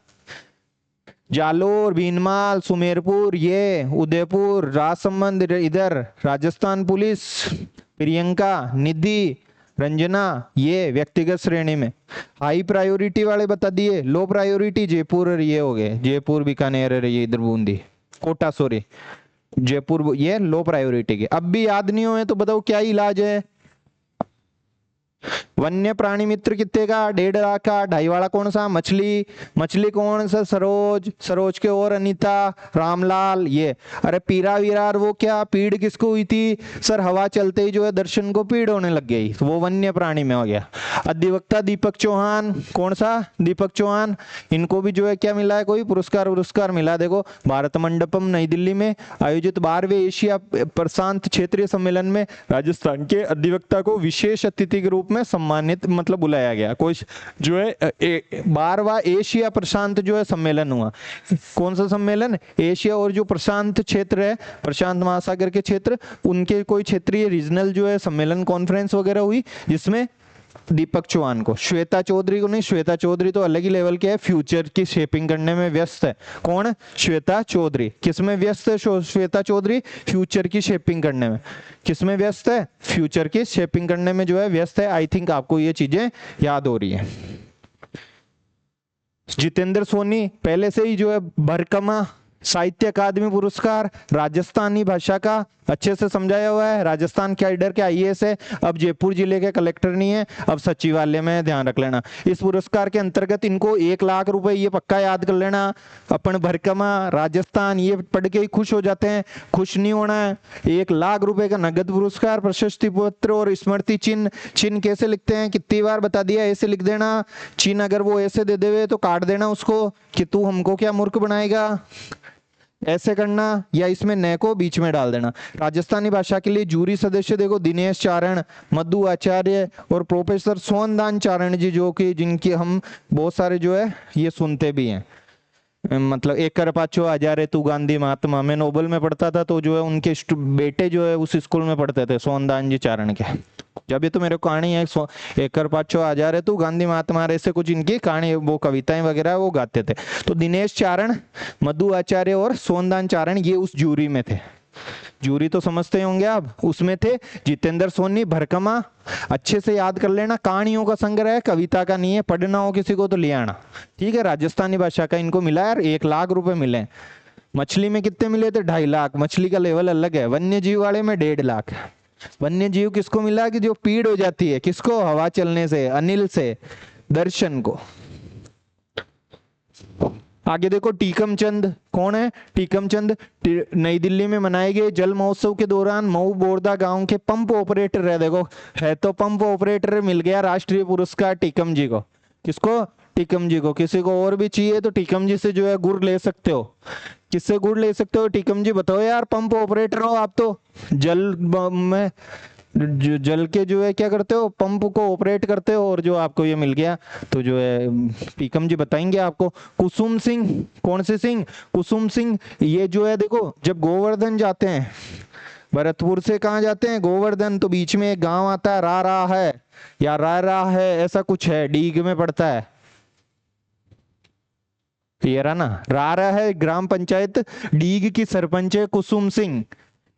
जालोर, भीनमाल, सुमेरपुर, ये उदयपुर, राजसमंद इधर राजस्थान पुलिस, प्रियंका, निधि, रंजना, ये व्यक्तिगत श्रेणी में। हाई प्रायोरिटी वाले बता दिए, लो प्रायोरिटी जयपुर और ये हो गए, जयपुर बीकानेर और ये इधर बूंदी कोटा, सॉरी जयपुर, ये लो प्रायोरिटी के। अब भी याद नहीं हुए तो बताओ क्या इलाज है। वन्य प्राणी मित्र कितने का, 1.5 लाख का। ढाई वाला कौन सा, मछली, मछली कौन सा, सरोज, सरोज के और अनीता, रामलाल, ये। अरे पीरा वीरार वो क्या, पीड़ किसको हुई थी सर, हवा चलते ही जो है दर्शन को पीड़ होने लग गई, तो वो वन्य प्राणी में हो गया। अधिवक्ता दीपक चौहान, कौन सा, दीपक चौहान, इनको भी जो है क्या मिला है, कोई पुरस्कार मिला। देखो भारत मंडपम नई दिल्ली में आयोजित 12वें एशिया प्रशांत क्षेत्रीय सम्मेलन में राजस्थान के अधिवक्ता को विशेष अतिथि के रूप में सम्मानित मतलब बुलाया गया। कोई जो है 12वां एशिया प्रशांत जो है सम्मेलन हुआ। कौन सा सम्मेलन, एशिया और जो प्रशांत क्षेत्र है, प्रशांत महासागर के क्षेत्र, उनके कोई क्षेत्रीय रीजनल जो है सम्मेलन कॉन्फ्रेंस वगैरह हुई, जिसमें दीपक चौहान को, श्वेता चौधरी को नहीं, श्वेता चौधरी तो अलग ही लेवल के है, फ्यूचर की शेपिंग करने में व्यस्त है। कौन, श्वेता चौधरी। किसमें व्यस्त है श्वेता चौधरी, फ्यूचर की शेपिंग करने में। किसमें व्यस्त है, फ्यूचर की शेपिंग करने में जो है व्यस्त है। आई थिंक आपको ये चीजें याद हो रही है। जितेंद्र सोनी पहले से ही जो है भरकमा साहित्य अकादमी पुरस्कार, राजस्थानी भाषा का अच्छे से समझाया हुआ है। राजस्थान कैडर के आईएएस है, अब जयपुर जिले के कलेक्टर नहीं है, अब सचिवालय में, ध्यान रख लेना। इस पुरस्कार के अंतर्गत इनको 1 लाख रुपए, ये पक्का याद कर लेना। अपन भरकमा राजस्थान ये पढ़ के ही खुश हो जाते हैं, खुश नहीं होना है। 1 लाख रुपए का नगद पुरस्कार, प्रशस्ति पत्र और स्मृति चिन्ह। चिन्ह कैसे लिखते हैं, कितनी बार बता दिया, ऐसे लिख देना। चिन्ह अगर वो ऐसे दे देवे तो काट देना उसको, कि तू हमको क्या मूर्ख बनाएगा, ऐसे करना, या इसमें न को बीच में डाल देना। राजस्थानी भाषा के लिए जूरी सदस्य देखो, दिनेश चारण, मधु आचार्य और प्रोफेसर सोनदान चारण जी, जो कि जिनकी हम बहुत सारे जो है ये सुनते भी हैं। मतलब एक कर पाचो हजारे तू गांधी महात्मा, मैं नोबल में पढ़ता था तो जो है उनके बेटे जो है उस स्कूल में पढ़ते थे, सोनदान जी चारण के। जब ये तो मेरे को कहानी है, एक कर पाचो हजारे तू गांधी महात्मा, ऐसे कुछ इनकी कहानी, वो कविताएं वगैरह वो गाते थे। तो दिनेश चारण, मधु आचार्य और सोनदान चारण ये उस जूरी में थे। जूरी तो समझते होंगे आप, उसमें थे जितेंद्र सोनी, भरकमा, अच्छे से याद कर लेना। कहानियों का संग्रह है, कविता का नहीं है, पढ़ना हो किसी को तो ले आना, ठीक है। राजस्थानी भाषा का इनको मिला यार 1 लाख रुपए मिले। मछली में कितने मिले थे, 2.5 लाख, मछली का लेवल अलग है। वन्य जीव वाले में 1.5 लाख। वन्य जीव किसको मिला, कि जो पीड़ हो जाती है, किसको, हवा चलने से, अनिल से, दर्शन को। आगे देखो टीकम चंद, कौन है टीकम चंद, नई दिल्ली में मनाए गए जल महोत्सव के दौरान मऊ बोरदा गांव के पंप ऑपरेटर है। देखो है तो पंप ऑपरेटर, मिल गया राष्ट्रीय पुरस्कार टीकम जी को। किसको, टीकम जी को। किसी को और भी चाहिए तो टीकम जी से जो है गुड़ ले सकते हो। किससे गुड़ ले सकते हो, टीकम जी बताओ यार, पंप ऑपरेटर हो आप तो, जल में जल के जो है क्या करते हो, पंप को ऑपरेट करते हो, और जो आपको ये मिल गया तो जो है टीकम जी बताएंगे आपको। कुसुम सिंह, कौन से सिंह, कुसुम सिंह, ये जो है देखो जब गोवर्धन जाते हैं, भरतपुर से कहाँ जाते हैं, गोवर्धन, तो बीच में एक गांव आता है, रहा है या रहा है, ऐसा कुछ है, डीग में पड़ता है, ये रहा ना, रहा है। ग्राम पंचायत डीग की सरपंच है कुसुम सिंह।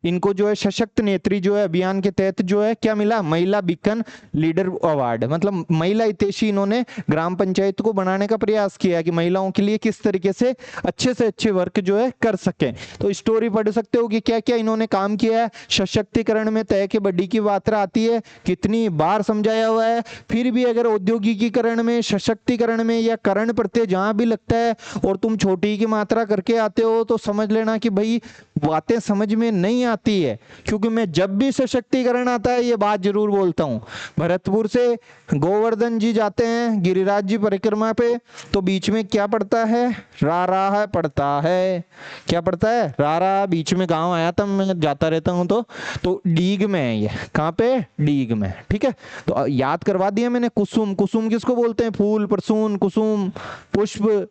इनको जो है सशक्त नेत्री जो है अभियान के तहत जो है क्या मिला, महिला बीकन लीडर अवार्ड। मतलब महिला हितैषी इन्होंने ग्राम पंचायत को बनाने का प्रयास किया कि महिलाओं के लिए किस तरीके से अच्छे वर्क जो है कर सके। तो स्टोरी पढ़ सकते हो कि क्या क्या इन्होंने काम किया है। सशक्तिकरण में तय के बड्डी की मात्रा आती है, कितनी बार समझाया हुआ है। फिर भी अगर औद्योगिकीकरण में, सशक्तिकरण में या करण प्रत्यय जहां भी लगता है और तुम छोटी की मात्रा करके आते हो तो समझ लेना कि भाई बातें समझ में नहीं आती है, क्योंकि मैं जब भी सशक्तिकरण आता है ये बात जरूर बोलता हूं। भरतपुर से गोवर्धन जी जाते हैं गिरिराज जी परिक्रमा पे, तो बीच में क्या पड़ता है, रहा है पड़ता है, क्या पड़ता है, रहा। बीच में गांव आया था, मैं जाता रहता हूं तो डीग में है ये, कहां पे, डीग में, ठीक है। तो याद करवा दिया मैंने। कुसुम, कुसुम किसको बोलते हैं, फूल, प्रसून, कुसुम, पुष्प।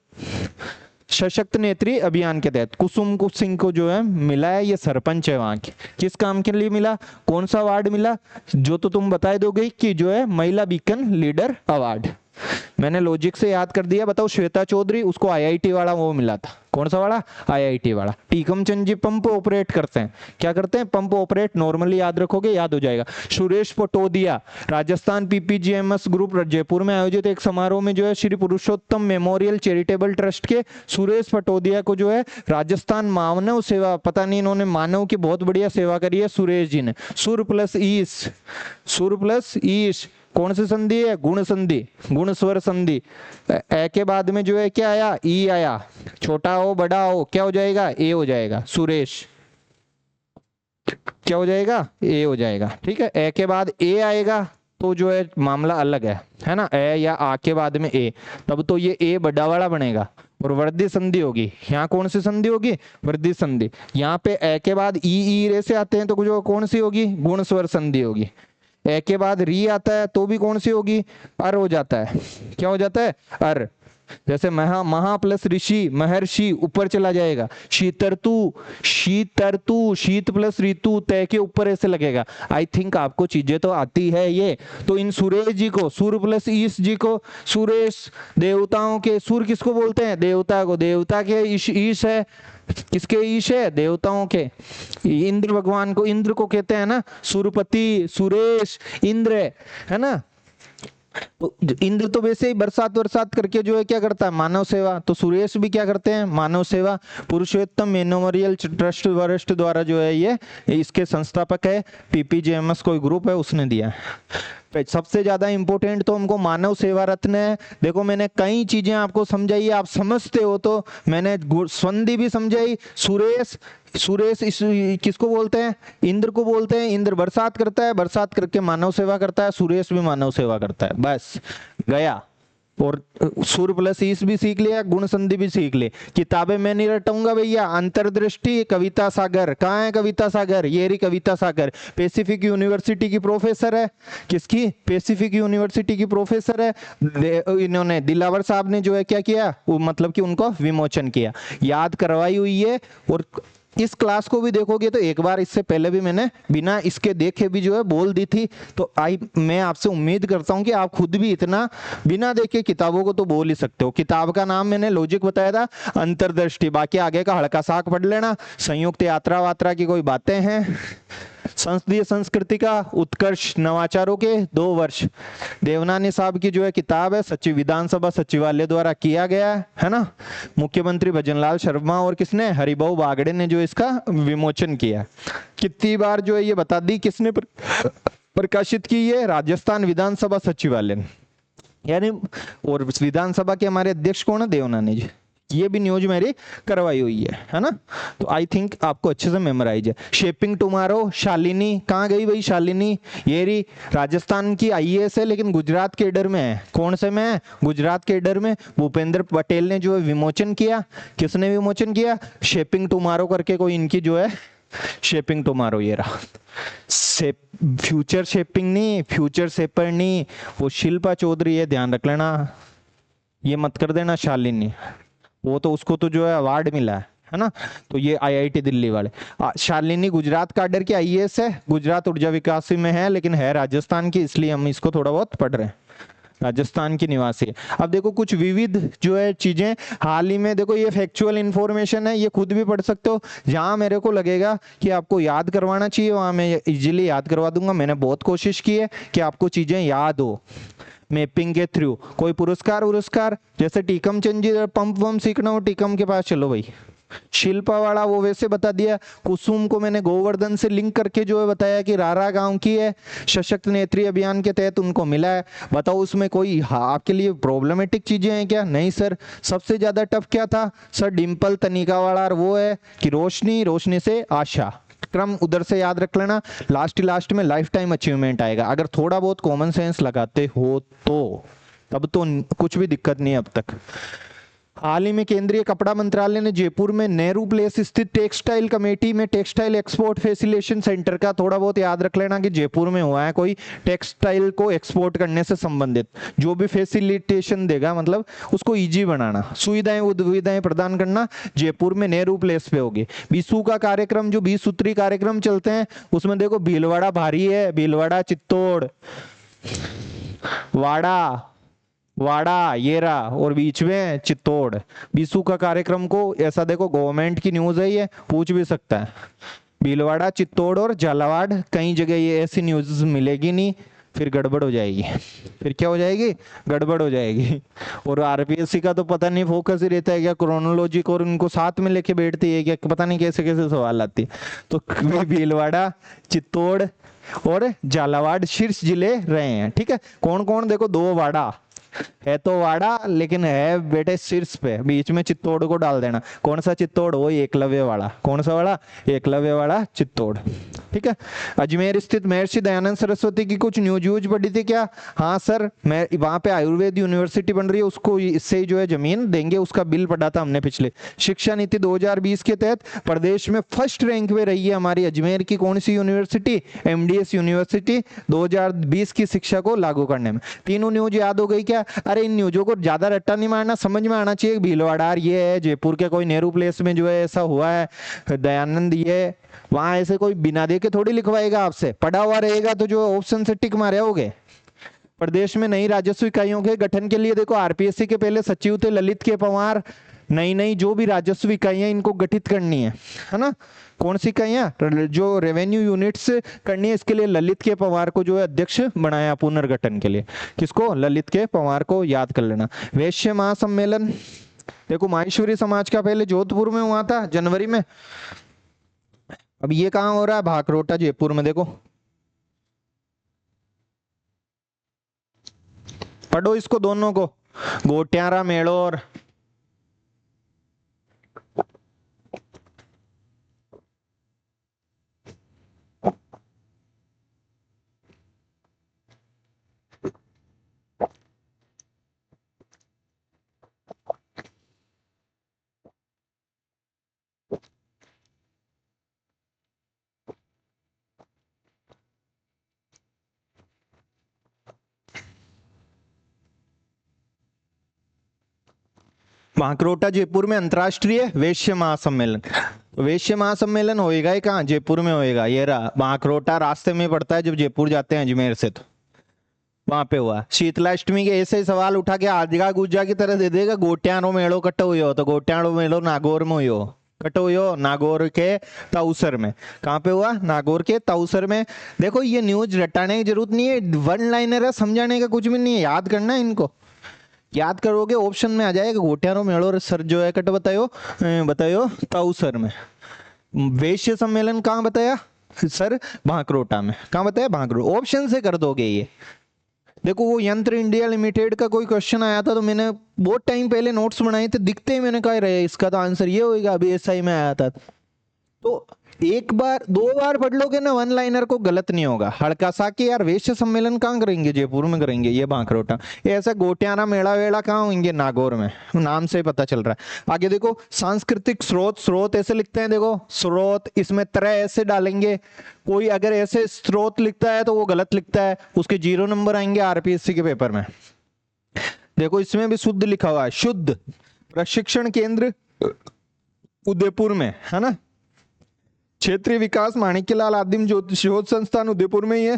सशक्त नेत्री अभियान के तहत कुसुम सिंह को जो है मिला है, ये सरपंच है वहां की। किस काम के लिए मिला, कौन सा अवार्ड मिला, जो तो तुम बताए दोगे कि जो है महिला बीकन लीडर अवार्ड। मैंने लॉजिक से याद कर दिया। बताओ श्वेता चौधरी, उसको आईआईटी वाला वो मिला था, कौन सा वाला? आईआईटी वाला। Tikam Chand G pump operate करते हैं, क्या करते हैं? Pump operate. नॉर्मली याद रखोगे, याद हो जाएगा। सुरेश पटोदिया, राजस्थान पीपीजीएमएस ग्रुप जयपुर में आयोजित एक समारोह में जो है श्री पुरुषोत्तम मेमोरियल चैरिटेबल ट्रस्ट के सुरेश पटोदिया को जो है राजस्थान मानव सेवा, पता नहीं इन्होंने मानव की बहुत बढ़िया सेवा करी है सुरेश जी ने। सुर प्लस ईश, सुर प्लस ईश कौन सी संधि है? गुण संधि, गुण स्वर संधि। ए के बाद में जो है क्या आया? ई आया। छोटा हो बड़ा हो क्या हो जाएगा? ए हो जाएगा। सुरेश क्या हो जाएगा? ए हो जाएगा। ठीक है, ए के बाद ए आएगा तो जो है मामला अलग है ना? ए या आ के बाद में ए, तब तो ये ए बड़ा वाला बनेगा और वृद्धि संधि होगी। यहाँ कौन सी संधि होगी? वृद्धि संधि। यहाँ पे ए के बाद ई रे से आते हैं तो जो कौन सी होगी? गुण स्वर संधि होगी। ए के बाद री आता है तो भी कौन सी होगी? अर हो जाता है। क्या हो जाता है? अर। जैसे महा प्लस ऋषि, महर्षि ऊपर चला जाएगा। शीतर्तु, शीतर्तु, शीत प्लस ऋतु तय के ऊपर ऐसे लगेगा। आई थिंक आपको चीजें तो आती है ये। तो इन सुरेश जी को, सुर प्लस ईश जी को सुरेश, देवताओं के सुर किसको बोलते हैं? देवता को। देवता के ईश है, किसके ईश है? देवताओं के। इंद्र भगवान को, इंद्र को कहते हैं ना सुरपति, सुरेश इंद्र, है ना? तो इंद्र तो वैसे ही बरसात वरसात करके जो है क्या करता है? मानव सेवा। तो सुरेश भी क्या करते हैं? मानव सेवा। पुरुषोत्तम मेमोरियल ट्रस्ट वरिष्ठ द्वारा जो है ये इसके संस्थापक है, पीपीजीएमएस कोई ग्रुप है उसने दिया है। सबसे ज्यादा इंपॉर्टेंट तो हमको मानव सेवा रत्न है। देखो मैंने कई चीजें आपको समझाई, आप समझते हो तो मैंने संधि भी समझाई। सुरेश, सुरेश इस किसको बोलते हैं? इंद्र को बोलते हैं। इंद्र बरसात करता है, बरसात करके मानव सेवा करता है। सुरेश भी मानव सेवा करता है। बस गया। और सुर प्लस ईश भी सीख लिया, गुण संधि भी सीख ले। किताबें मैं नहीं रटाऊंगा भैया। अंतर्दृष्टि कविता सागर, कहाँ है कविता सागर? ये रही कविता सागर। पैसिफिक यूनिवर्सिटी की प्रोफेसर है। किसकी? पैसिफिक यूनिवर्सिटी की प्रोफेसर है। इन्होंने दिलावर साहब ने जो है क्या किया? वो मतलब कि उनको विमोचन किया, याद करवाई हुई है। और इस क्लास को भी देखोगे तो एक बार इससे पहले भी मैंने बिना इसके देखे भी जो है बोल दी थी। तो मैं आपसे उम्मीद करता हूं कि आप खुद भी इतना बिना देखे किताबों को तो बोल ही सकते हो। किताब का नाम मैंने लॉजिक बताया था, अंतर्दृष्टि। बाकी आगे का हल्का साक पढ़ लेना। संयुक्त यात्रा वात्रा की कोई बातें हैं। संसदीय संस्कृति का उत्कर्ष, नवाचारों के 2 वर्ष, देवनानी साहब की जो है किताब है, सचिव विधानसभा सचिवालय द्वारा किया गया है ना? मुख्यमंत्री भजनलाल शर्मा और किसने? हरिभाऊ बागड़े ने जो इसका विमोचन किया। कितनी बार जो है ये बता दी किसने प्रकाशित की? है राजस्थान विधानसभा सचिवालय ने, यानी। और विधानसभा के हमारे अध्यक्ष कौन है? देवनानी जी। ये भी न्यूज मेरी करवाई हुई है ना? तो आई थिंक आपको अच्छे से मेमोराइज है। शेपिंग टुमारो, शालिनी कहाँ गई भाई? शालिनी ये रही, राजस्थान की आईएएस है लेकिन गुजरात केडर में है। कौन से में है? गुजरात केडर में। भूपेंद्र पटेल ने जो है विमोचन किया। किसने विमोचन किया? शेपिंग टुमारो करके कोई इनकी जो है शेपिंग टुमारो, ये रहा। फ्यूचर शेपिंग नहीं, फ्यूचर शेपर नहीं, वो शिल्पा चौधरी है, ध्यान रख लेना। ये मत कर देना शालिनी, वो तो उसको तो जो है अवार्ड मिला है ना? तो ये आईआईटी दिल्ली वाले। शालिनी गुजरात काडर की आईएएस है, गुजरात ऊर्जा विकास में है लेकिन है राजस्थान की, इसलिए हम इसको थोड़ा बहुत पढ़ रहे हैं। राजस्थान की निवासी है। अब देखो कुछ विविध जो है चीजें हाल ही में, देखो ये फैक्चुअल इंफॉर्मेशन है, ये खुद भी पढ़ सकते हो। जहां मेरे को लगेगा कि आपको याद करवाना चाहिए वहां मैं इजीली याद करवा दूंगा। मैंने बहुत कोशिश की है कि आपको चीजें याद हो मैपिंग के थ्रू। कोई पुरस्कार जैसे टीकम चंद जी, पंप वम सीखना हो टीकम के पास चलो भाई। शिल्पा वाला वो वैसे बता दिया। कुसुम को मैंने गोवर्धन से लिंक करके जो है बताया कि रारा गांव की है, सशक्त नेत्री अभियान के तहत उनको मिला है। बताओ उसमें कोई आपके लिए प्रॉब्लमेटिक चीजें हैं क्या? नहीं सर। सबसे ज्यादा टफ क्या था सर? डिंपल तनिका वाला, और वो है कि रोशनी, रोशनी से आशा। क्रम उधर से याद रख लेना। लास्ट में लाइफ टाइम अचीवमेंट आएगा। अगर थोड़ा बहुत कॉमन सेंस लगाते हो तो, तब तो कुछ भी दिक्कत नहीं है अब तक। हाल ही में केंद्रीय कपड़ा मंत्रालय ने जयपुर में नेहरू प्लेस स्थित टेक्सटाइल कमेटी में टेक्सटाइल एक्सपोर्ट फैसिलिटेशन सेंटर का थोड़ा बहुत याद रख लेना कि जयपुर में हुआ है कोई टेक्सटाइल को एक्सपोर्ट करने से संबंधित। जो भी फैसिलिटेशन देगा मतलब उसको इजी बनाना, सुविधाएं प्रदान करना, जयपुर में नेहरू प्लेस पे होगी। बीसू का कार्यक्रम, जो 20 सूत्री कार्यक्रम चलते हैं उसमें देखो भीलवाड़ा भारी है, भीलवाड़ा, चित्तौड़, वाड़ा, वाड़ा ये रहा, और बीच में चित्तौड़। बीसू का कार्यक्रम को ऐसा देखो, गवर्नमेंट की न्यूज है, ये पूछ भी सकता है। भीलवाड़ा, चित्तौड़ और झालावाड़, कई जगह ये ऐसी न्यूज मिलेगी नहीं, फिर गड़बड़ हो जाएगी। फिर क्या हो जाएगी? गड़बड़ हो जाएगी। और आरपीएससी का तो पता नहीं फोकस ही रहता है क्या क्रोनोलॉजिक, और उनको साथ में लेके बैठती है क्या, पता नहीं कैसे कैसे सवाल आती है। तो भीलवाड़ा, चित्तौड़ और झालावाड़ शीर्ष जिले रहे हैं। ठीक है, कौन कौन? देखो, दो वाड़ा है तो वाड़ा, लेकिन है बेटे शीर्ष पे, बीच में चित्तौड़ को डाल देना। कौन सा चित्तौड़? वो एकलव्य वाड़ा। कौन सा वाड़ा? एकलव्य वाड़ा चित्तौड़। ठीक है। अजमेर स्थित महर्षि दयानंद सरस्वती की कुछ न्यूज पढ़ी थी क्या? हाँ सर, मैं वहां पे आयुर्वेद यूनिवर्सिटी बन रही है, उसको इससे ही जो है जमीन देंगे, उसका बिल पढ़ा था हमने पिछले। शिक्षा नीति 2020 के तहत प्रदेश में फर्स्ट रैंक पे रही है हमारी अजमेर की कौन सी यूनिवर्सिटी? एमडीएस यूनिवर्सिटी, 2020 की शिक्षा को लागू करने में। तीनों न्यूज याद हो गई क्या? अरे इन न्यूजों को ज्यादा रट्टा नहीं मारना, समझ में आना चाहिए। भीलवाड़ा ये है, जयपुर के कोई नेहरू प्लेस में जो है ऐसा हुआ है, दयानंद ये, वहां ऐसे कोई बिना देखे थोड़ी लिखवाएगा आपसे, पढ़ा हुआ रहेगा तो जो ऑप्शन से टिक मारे होगे। प्रदेश में नई राजस्व इकाइयों के गठन के लिए देखो, आरपीएससी के पहले सचिव थे ललित के पवार। नई नई जो भी राजस्व इकाइयां इनको गठित करनी है ना? कौन सी इकाइयां? जो रेवेन्यू यूनिट्स करनी है, इसके लिए ललित के पवार को जो है अध्यक्ष बनाया पुनर्गठन के लिए। किसको? ललित के पवार को, याद कर लेना। वैश्य महासम्मेलन देखो, माहेश्वरी समाज का पहले जोधपुर में हुआ था जनवरी में, अब ये कहाँ हो रहा है? भाकरोटा जयपुर में। देखो पढ़ो इसको दोनों को, गोट्यारा मेड़ो और भाकरोटा जयपुर में अंतरराष्ट्रीय वैश्य महासम्मेलन। वैश्य महासम्मेलन होएगा ही कहाँ? जयपुर में होएगा। ये रहा भाकरोटा, रास्ते में पड़ता है जब जयपुर जाते हैं अजमेर से, तो वहां पे हुआ। शीतलाष्टमी के ऐसे ही सवाल उठा के आदिगा गुज्जा की तरह दे देगा। गोट्यानो मेड़ो कट्टो हुयो, तो गोट्यानो मेड़ो नागौर में हुयो, कट्टो हुयो नागौर के ताउसर में। कहाँ पे हुआ? नागौर के ताउसर में। देखो ये न्यूज रटाने की जरूरत नहीं है, वन लाइनर है, समझाने का कुछ भी नहीं है, याद करना है इनको। याद करोगे ऑप्शन में आ जाएगा गोट्यानो मेड़ो सर जो है कट बतायो बतायो ताउसर में। वैश्य सम्मेलन कहाँ बताया सर? भाकरोटा में। कहाँ बताया? भाकरोटा। ऑप्शन से कर दोगे ये। देखो वो यंत्र इंडिया लिमिटेड का कोई क्वेश्चन आया था, तो मैंने बहुत टाइम पहले नोट्स बनाए थे, दिखते ही मैंने कहा रहे इसका तो आंसर ये होगा, अभी एसआई में आया था। तो एक बार दो बार पढ़ लोगे ना वन लाइनर को, गलत नहीं होगा। हड़का सा के यार वैश्य सम्मेलन कहाँ करेंगे? जयपुर में करेंगे। ये भाकरोटा। ये ऐसा गोट्याना मेला वेला कहाँ होंगे? नागौर में। नाम से पता चल रहा है। आगे देखो सांस्कृतिक स्रोत, स्रोत ऐसे लिखते हैं, देखो स्रोत, इसमें तरह ऐसे डालेंगे। कोई अगर ऐसे स्रोत लिखता है तो वो गलत लिखता है, उसके 0 नंबर आएंगे आरपीएससी के पेपर में। देखो इसमें भी शुद्ध लिखा हुआ है, शुद्ध। प्रशिक्षण केंद्र उदयपुर में है ना? क्षेत्रीय विकास माणिक्यलाल आदिम शोध संस्थान उदयपुर में ही है।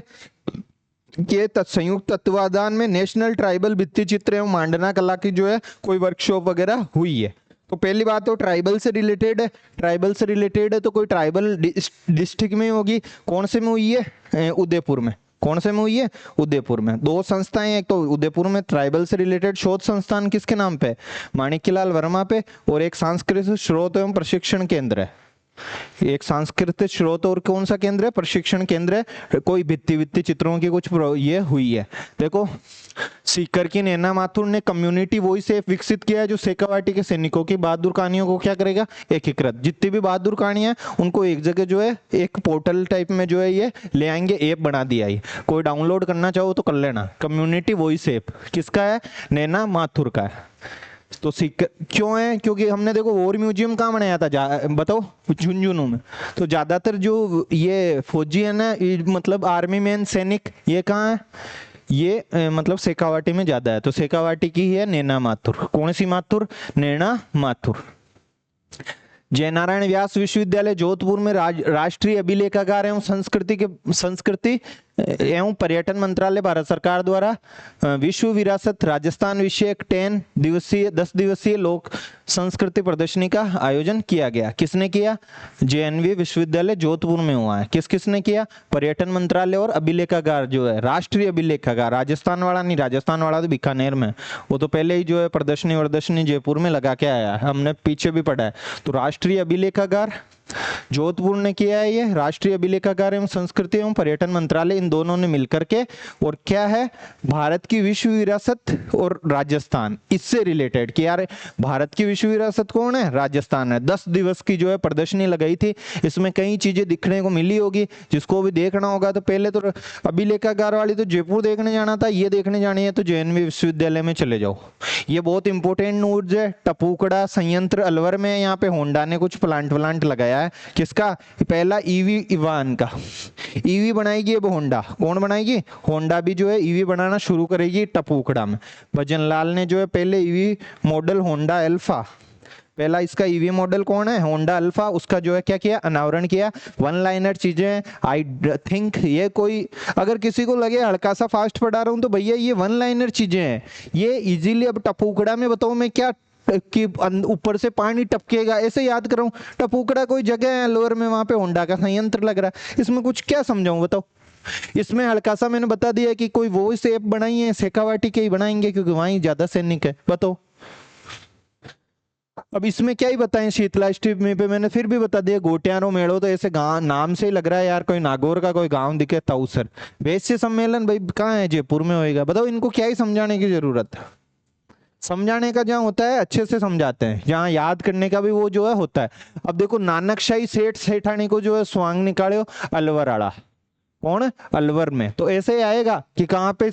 के संयुक्त तत्वाधान में नेशनल ट्राइबल भित्ति चित्र एवं मांडना कला की जो है कोई वर्कशॉप वगैरह हुई है। तो पहली बात तो ट्राइबल से रिलेटेड है, ट्राइबल से रिलेटेड है तो कोई ट्राइबल डिस्ट्रिक्ट में होगी। कौन से में हुई है? उदयपुर में। कौन से में हुई है? उदयपुर में। दो संस्थाएं, एक तो उदयपुर में ट्राइबल से रिलेटेड शोध संस्थान किसके नाम पे? माणिक्यलाल वर्मा पे, और एक सांस्कृतिक स्रोत एवं प्रशिक्षण केंद्र है। एक सांस्कृतिक स्रोत और कौन सा केंद्र है? प्रशिक्षण केंद्र है। कोई भित्ति चित्रों की कुछ ये हुई है। देखो सीकर की नैना माथुर ने कम्युनिटी वॉइस ऐप विकसित किया है, जो शेखावाटी के सैनिकों की बहादुर कहानियों को क्या करेगा? एकीकृत। जितनी भी बहादुर कहानियां उनको एक जगह जो है एक पोर्टल टाइप में जो है ये ले आएंगे, ऐप बना दिया है। कोई डाउनलोड करना चाहो तो कर लेना। कम्युनिटी वॉइस ऐप किसका है? नैना माथुर का है। तो क्यों है? क्योंकि हमने देखो वॉर म्यूजियम कहाँ बनाया था बताओ? झुंझुनू में। तो ज्यादातर जो ये फौजी है ना, मतलब आर्मी मैन सैनिक, ये कहाँ है? ये मतलब शेखावाटी में ज्यादा है। तो शेखावाटी की है नैना माथुर। कौन सी माथुर? नैना माथुर। जयनारायण व्यास विश्वविद्यालय जोधपुर में राष्ट्रीय अभिलेखागार एवं संस्कृति एवं पर्यटन मंत्रालय भारत सरकार द्वारा विश्व विरासत राजस्थान विषयक 10 दिवसीय लोक संस्कृति प्रदर्शनी का आयोजन किया गया। किसने किया? जेएनवी विश्वविद्यालय जोधपुर में हुआ है। किसने किया? पर्यटन मंत्रालय और अभिलेखागार जो है, राष्ट्रीय अभिलेखागार, राजस्थान वाला नहीं, राजस्थान वाला तो बीकानेर में, वो तो पहले ही जो है प्रदर्शनी जयपुर में लगा के आया है, हमने पीछे भी पढ़ा है। तो राष्ट्रीय अभिलेखागार जोधपुर ने किया है ये, राष्ट्रीय अभिलेखागार एवं संस्कृति एवं पर्यटन मंत्रालय, इन दोनों ने मिलकर के, और क्या है, भारत की विश्व विरासत और राजस्थान, इससे रिलेटेड कि यार भारत की विश्व विरासत कौन है? राजस्थान है। 10 दिवस की जो है प्रदर्शनी लगाई थी, इसमें कई चीजें दिखने को मिली होगी, जिसको भी देखना होगा तो पहले तो अभिलेखागार वाली तो जयपुर देखने जाना था, ये देखने जानी है तो जेएनवी विश्वविद्यालय में चले जाओ। ये बहुत इंपॉर्टेंट न्यूज है। टपूकड़ा संयंत्र अलवर में, यहाँ पे होंडा ने कुछ प्लांट लगाया है। किसका? पहला ईवी इवान का ईवी बनाएगी अब होंडा। कौन बनाएगी? होंडा भी जो है ईवी बनाना शुरू करेगी टपूकड़ा में। भजनलाल ने जो है पहले ईवी मॉडल होंडा अल्फा, पहला इसका ईवी मॉडल कौन है? होंडा अल्फा, उसका जो है क्या किया? अनावरण किया। वन लाइनर चीजें, आई थिंक ये कोई, अगर किसी को लगे हल्का सा फास्ट पढ़ा रहा हूं तो भैया ये वन लाइनर चीजें हैं, ये इजीली। अब टपूकड़ा में बताओ मैं क्या कि ऊपर से पानी टपकेगा ऐसे याद कर रहा हूँ। टपूकड़ा कोई जगह है लोअर में, वहां पे होंडा का संयंत्र लग रहा है, इसमें कुछ क्या समझाऊं बताओ। इसमें हल्का सा मैंने बता दिया कि कोई वो सेप बनाई है, शेखावाटी के ही बनाएंगे क्योंकि वहां ज्यादा सैनिक है। बताओ अब इसमें क्या ही बताएं। शीतलाष्टमी पे मैंने फिर भी बता दिया, गोटियारो मेड़ो, तो ऐसे गांव नाम से ही लग रहा है यार कोई नागौर का कोई गांव दिखे। ताउसर वैश्य सम्मेलन भाई कहाँ है? जयपुर में होएगा। बताओ इनको क्या ही समझाने की जरूरत है। समझाने का जहाँ होता है अच्छे से समझाते हैं, जहाँ याद करने का भी वो जो है होता है। अब देखो नानकशाही सेठ सेठानी को जो है स्वांग निकाले अलवर आड़ा, कौन? अलवर में। तो ऐसे ही आएगा कि कहाँ पे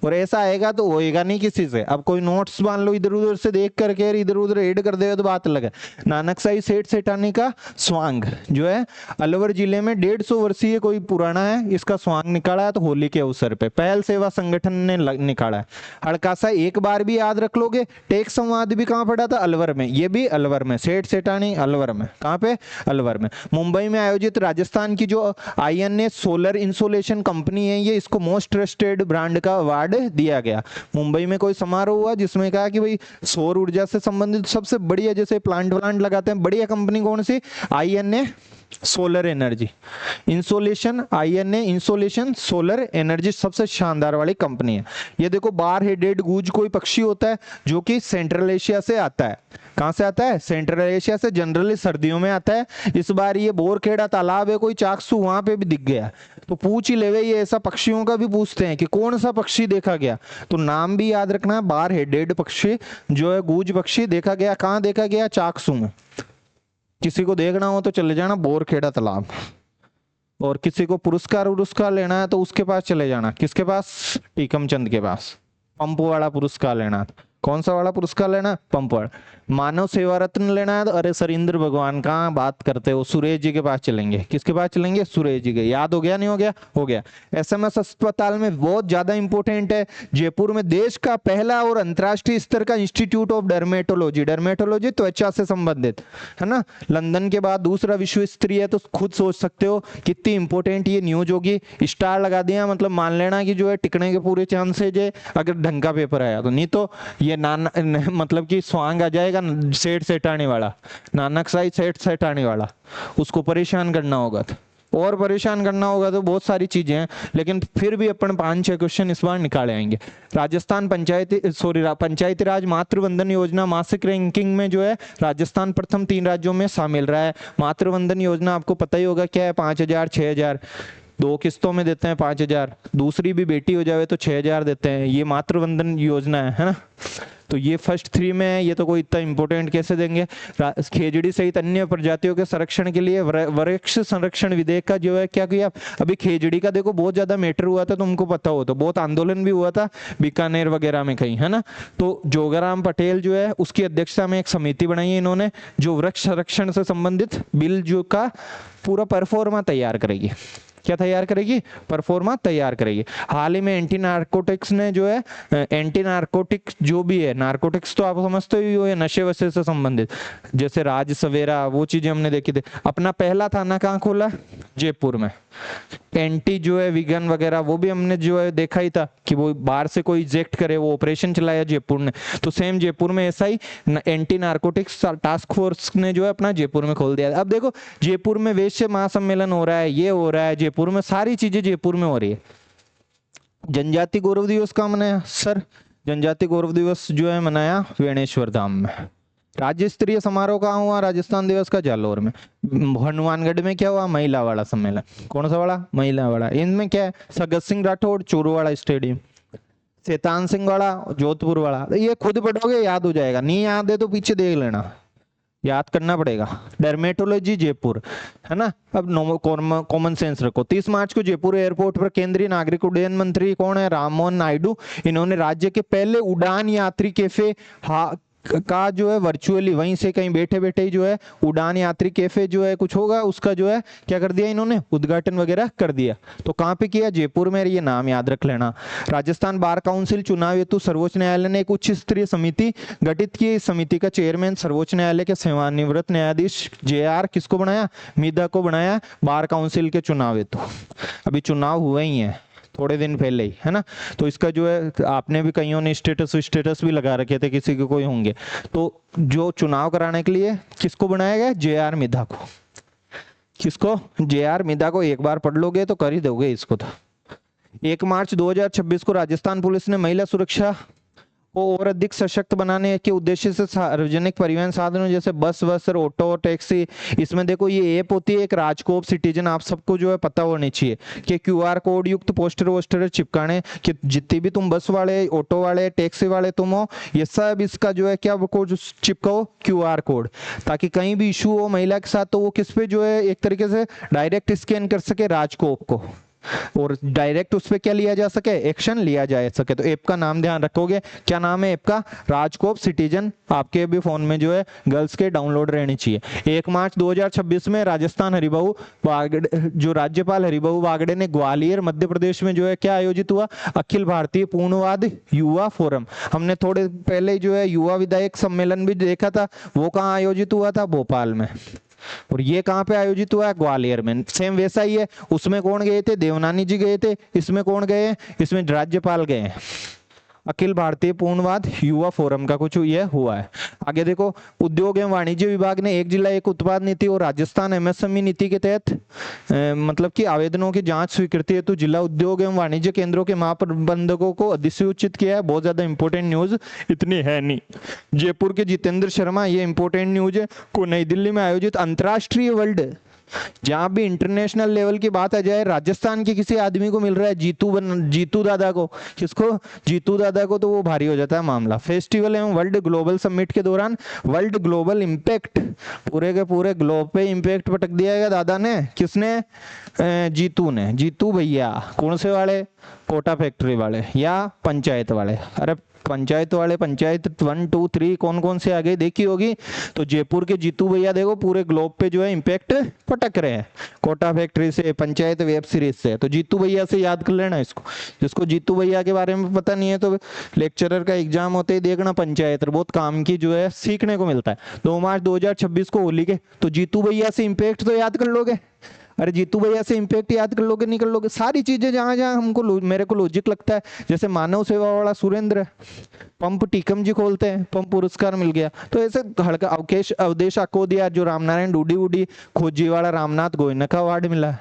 और ऐसा आएगा तो होएगा नहीं किसी से। अब कोई नोट्स मान लो इधर उधर से देख करके इधर उधर ऐड कर देगा तो बात अलग है। नानकशाही सेठ सेठानी का स्वांग जो है अलवर जिले में 150 वर्षीय कोई पुराना है, इसका स्वांग निकाला है तो होली के अवसर पे पहल सेवा संगठन ने निकाला है। हड़कासा एक बार भी याद रख लोगे। टेक संवाद भी कहाँ पड़ा था? अलवर में। ये भी अलवर में। सेठ सेठानी अलवर में। कहाँ पे? अलवर में। मुंबई में आयोजित राजस्थान की जो INA सोलर इंसोलेशन कंपनी है ये, इसको मोस्ट ट्रस्टेड ब्रांड का अवार्ड दिया गया। मुंबई में कोई समारोह हुआ जिसमें कहा कि भाई सौर ऊर्जा से संबंधित सबसे बढ़िया, जैसे प्लांट लगाते हैं, बढ़िया कंपनी कौन सी? INA solar energy insolation. INA insolation solar energy सबसे शानदार वाली कंपनी है। ये देखो बार हेडेड गूज कोई पक्षी होता है जो कि सेंट्रल एशिया से आता है। कहां से आता है? सेंट्रल एशिया से। जनरली सर्दियों में आता है। इस बार ये बोरखेड़ा तालाब है कोई चाकसू, वहां पे भी दिख गया, तो पूछ ही लेवे। ये ऐसा पक्षियों का भी पूछते हैं कि कौन सा पक्षी देखा गया, तो नाम भी याद रखना है। बार हेडेड पक्षी जो है गूज पक्षी देखा गया। कहाँ देखा गया? चाकसू में। किसी को देखना हो तो चले जाना बोरखेड़ा तालाब, और किसी को पुरस्कार लेना है तो उसके पास चले जाना। किसके पास? टीकम चंद के पास। पंप वाला पुरस्कार लेना। कौन सा वाला पुरस्कार लेना? पंप वाला। मानव सेवा रत्न लेना है तो अरे सर इंद्र भगवान कहाँ बात करते हो, सुरेश जी के पास चलेंगे। किसके पास चलेंगे? सुरेश जी के। याद हो गया? नहीं हो गया? हो गया। SMS अस्पताल में बहुत ज्यादा इंपॉर्टेंट है। जयपुर में देश का पहला और अंतरराष्ट्रीय स्तर का इंस्टीट्यूट ऑफ डर्मेटोलॉजी, डर्मेटोलॉजी त्वचा से संबंधित है ना, लंदन के बाद दूसरा विश्व स्तरीय है। तो खुद सोच सकते हो कितनी इंपॉर्टेंट ये न्यूज होगी। स्टार लगा दिया मतलब मान लेना कि जो है टिकने के पूरे चांसेज है अगर ढंग का पेपर आया तो, नहीं तो ये मतलब कि स्वांग आ जाएगा सेठ सेठानी वाला, नानकशाही सेठ सेठानी वाला, उसको परेशान करना होगा। और परेशान करना होगा तो बहुत सारी चीजें हैं, लेकिन फिर भी अपन 5-6 क्वेश्चन इस बार निकाले आएंगे। राजस्थान पंचायती राज मातृवंदन योजना मासिक रैंकिंग में जो है राजस्थान प्रथम 3 राज्यों में शामिल रहा है। मातृवंदन योजना आपको पता ही होगा क्या है? 5,000 6,000 2 किस्तों में देते हैं 5,000, दूसरी भी बेटी हो जाए तो 6,000 देते हैं। ये मातृवंदन योजना है ना। तो ये फर्स्ट 3 में है, ये तो कोई इतना इंपॉर्टेंट कैसे देंगे। खेजड़ी सहित अन्य प्रजातियों के संरक्षण के लिए वृक्ष संरक्षण विधेयक का जो है क्या किया? अभी खेजड़ी का देखो बहुत ज्यादा मैटर हुआ था, तुमको पता हो तो, बहुत आंदोलन भी हुआ था बीकानेर वगैरह में कहीं, है ना। तो जोगाराम पटेल जो है उसकी अध्यक्षता में एक समिति बनाई है इन्होंने, जो वृक्ष संरक्षण से संबंधित बिल जो का पूरा परफॉर्मा तैयार करेगी। क्या तैयार करेगी? परफॉर्मा तैयार करेगी। हाल ही में एंटी नार्कोटिक्स ने जो है, एंटी नार्कोटिक्स जो भी है, नार्कोटिक्स तो आप समझते ही हो, नशे वशे से संबंधित, जैसे राज सवेरा वो चीजें हमने देखी थी। अपना पहला थाना कहाँ खोला? जयपुर में। एंटी जो है विगन वगैरह वो भी हमने जो है देखा ही था कि वो बाहर से कोई इजेक्ट करे, वो ऑपरेशन चलाया जयपुर ने। तो सेम जयपुर में ऐसा ही एंटी नारकोटिक्स टास्क फोर्स ने जो है अपना जयपुर में खोल दिया। अब देखो जयपुर में वैश्य महासम्मेलन हो रहा है, ये हो रहा है जयपुर में, सारी चीजें जयपुर में हो रही है। जनजाति गौरव दिवस कहाँ मनाया सर? जनजाति गौरव दिवस जो है मनाया वेणेश्वर धाम में। राज्य स्तरीय समारोह कहाँ हुआ? राजस्थान दिवस का जालोर में। हनुमानगढ़ में क्या हुआ? महिला वाला सम्मेलन। कौन सा वाला? महिला वाला। इनमें क्या है? सगत सिंह राठौड़ चूरू वाला स्टेडियम, शैतान सिंह वाला जोधपुर वाला। ये खुद पढ़ोगे याद हो जाएगा, नहीं याद है तो पीछे देख लेना, याद करना पड़ेगा। डर्मेटोलॉजी जयपुर है ना। अब कॉमन सेंस रखो। 30 मार्च को जयपुर एयरपोर्ट पर केंद्रीय नागरिक उड्डयन मंत्री कौन है? राममोहन नायडू। इन्होंने राज्य के पहले उड़ान यात्री कैफे का जो है वर्चुअली वहीं से कहीं बैठे बैठे ही जो है उड़ान यात्री कैफे जो है कुछ होगा उसका जो है क्या कर दिया इन्होंने? उद्घाटन वगैरह कर दिया। तो कहाँ पे किया? जयपुर में। ये नाम याद रख लेना। राजस्थान बार काउंसिल चुनाव हेतु सर्वोच्च न्यायालय ने एक उच्च स्तरीय समिति गठित की। इस समिति का चेयरमैन सर्वोच्च न्यायालय के सेवानिवृत्त न्यायाधीश JR किसको बनाया? मिधा को बनाया बार काउंसिल के चुनाव हेतु। अभी चुनाव हुए ही है थोड़े दिन पहले ही, है ना। तो इसका जो है आपने भी कईयों ने स्टेटस भी लगा रखे थे, किसी के कोई होंगे। तो जो चुनाव कराने के लिए किसको बनाया गया? JR मिधा को। किसको? JR मिधा को। एक बार पढ़ लोगे तो कर ही दोगे इसको। तो 1 मार्च 2026 को राजस्थान पुलिस ने महिला सुरक्षा को और अधिक सशक्त बनाने के उद्देश्य से सार्वजनिक परिवहन साधनों जैसे बस ऑटो टैक्सी, इसमें देखो ये ऐप होती है एक राजकोप सिटीजन। आप सबको जो है पता होनी चाहिए कि QR कोड युक्त पोस्टर वोस्टर चिपकाने कि जितनी भी तुम बस वाले, ऑटो वाले, टैक्सी वाले तुम हो, ये सब इसका जो है क्या कोड चिपकाओ? QR कोड, ताकि कहीं भी इशू हो महिला के साथ तो वो किस पे जो है एक तरीके से डायरेक्ट स्कैन कर सके राजकोप को, और डायरेक्ट उस पर क्या लिया जा सके? एक्शन लिया जा सके। तो ऐप का नाम ध्यान रखोगे, क्या नाम है ऐप का? राजकोप सिटीजन। आपके भी फोन में जो है गर्ल्स के डाउनलोड रहनी चाहिए। 1 मार्च 2026 में राजस्थान हरिबाबू बागड़े, जो राज्यपाल हरिबाबू बागड़े ने ग्वालियर मध्य प्रदेश में जो है क्या आयोजित हुआ? अखिल भारतीय पूर्णवाद युवा फोरम। हमने थोड़े पहले जो है युवा विधायक सम्मेलन भी देखा था, वो कहाँ आयोजित हुआ था? भोपाल में। और ये कहाँ पे आयोजित हुआ है? ग्वालियर में। सेम वैसा ही है। उसमें कौन गए थे? देवनानी जी गए थे। इसमें कौन गए? इसमें राज्यपाल गए। अखिल भारतीय पूर्णवाद युवा फोरम का कुछ ये हुआ है। आगे देखो, उद्योग एवं वाणिज्य विभाग ने एक जिला एक उत्पाद नीति और राजस्थान MSME नीति के तहत मतलब कि आवेदनों की जांच स्वीकृति हेतु जिला उद्योग एवं वाणिज्य केंद्रों के महाप्रबंधकों को अधिसूचित किया है। बहुत ज्यादा इंपॉर्टेंट न्यूज इतनी है नहीं। जयपुर के जितेंद्र शर्मा, ये इंपॉर्टेंट न्यूज है, को नई दिल्ली में आयोजित अंतरराष्ट्रीय वर्ल्ड, जहां भी इंटरनेशनल लेवल की बात आ जाए, राजस्थान के किसी आदमी को मिल रहा है जीतू दादा को। किसको? जीतू दादा को। तो वो भारी हो जाता है मामला। फेस्टिवल एवं वर्ल्ड ग्लोबल समिट के दौरान वर्ल्ड ग्लोबल इम्पैक्ट, पूरे के पूरे ग्लोब पे इम्पैक्ट पटक दिया गया दादा ने। किसने? जीतू ने। जीतू भैया कौन से वाले? कोटा फैक्ट्री वाले या पंचायत वाले? अरे पंचायत वाले, पंचायत 1 2 3 कौन कौन से आगे देखी होगी। तो जयपुर के जीतू भैया देखो पूरे ग्लोब पे जो है इम्पैक्ट पटक रहे हैं, कोटा फैक्ट्री से, पंचायत वेब सीरीज से। तो जीतू भैया से याद कर लेना इसको। जिसको जीतू भैया के बारे में पता नहीं है तो लेक्चरर का एग्जाम होते ही देखना पंचायत, बहुत काम की जो है सीखने को मिलता है। 2 मार्च 2026 को होली के, तो जीतू भैया से इम्पैक्ट तो याद कर लोगे। अरे जीतू भैया से इम्पैक्ट याद कर लोगे? नहीं कर लोगे। सारी चीजें जहां जहां हमको मेरे को लॉजिक लगता है, जैसे मानव सेवा वाला सुरेंद्र पंप टीकम जी खोलते हैं, पंप पुरस्कार मिल गया। तो ऐसे हड़का अवधेश अकोदिया जो रामनारायण डूडी खोजी वाला रामनाथ गोयना का अवार्ड मिला।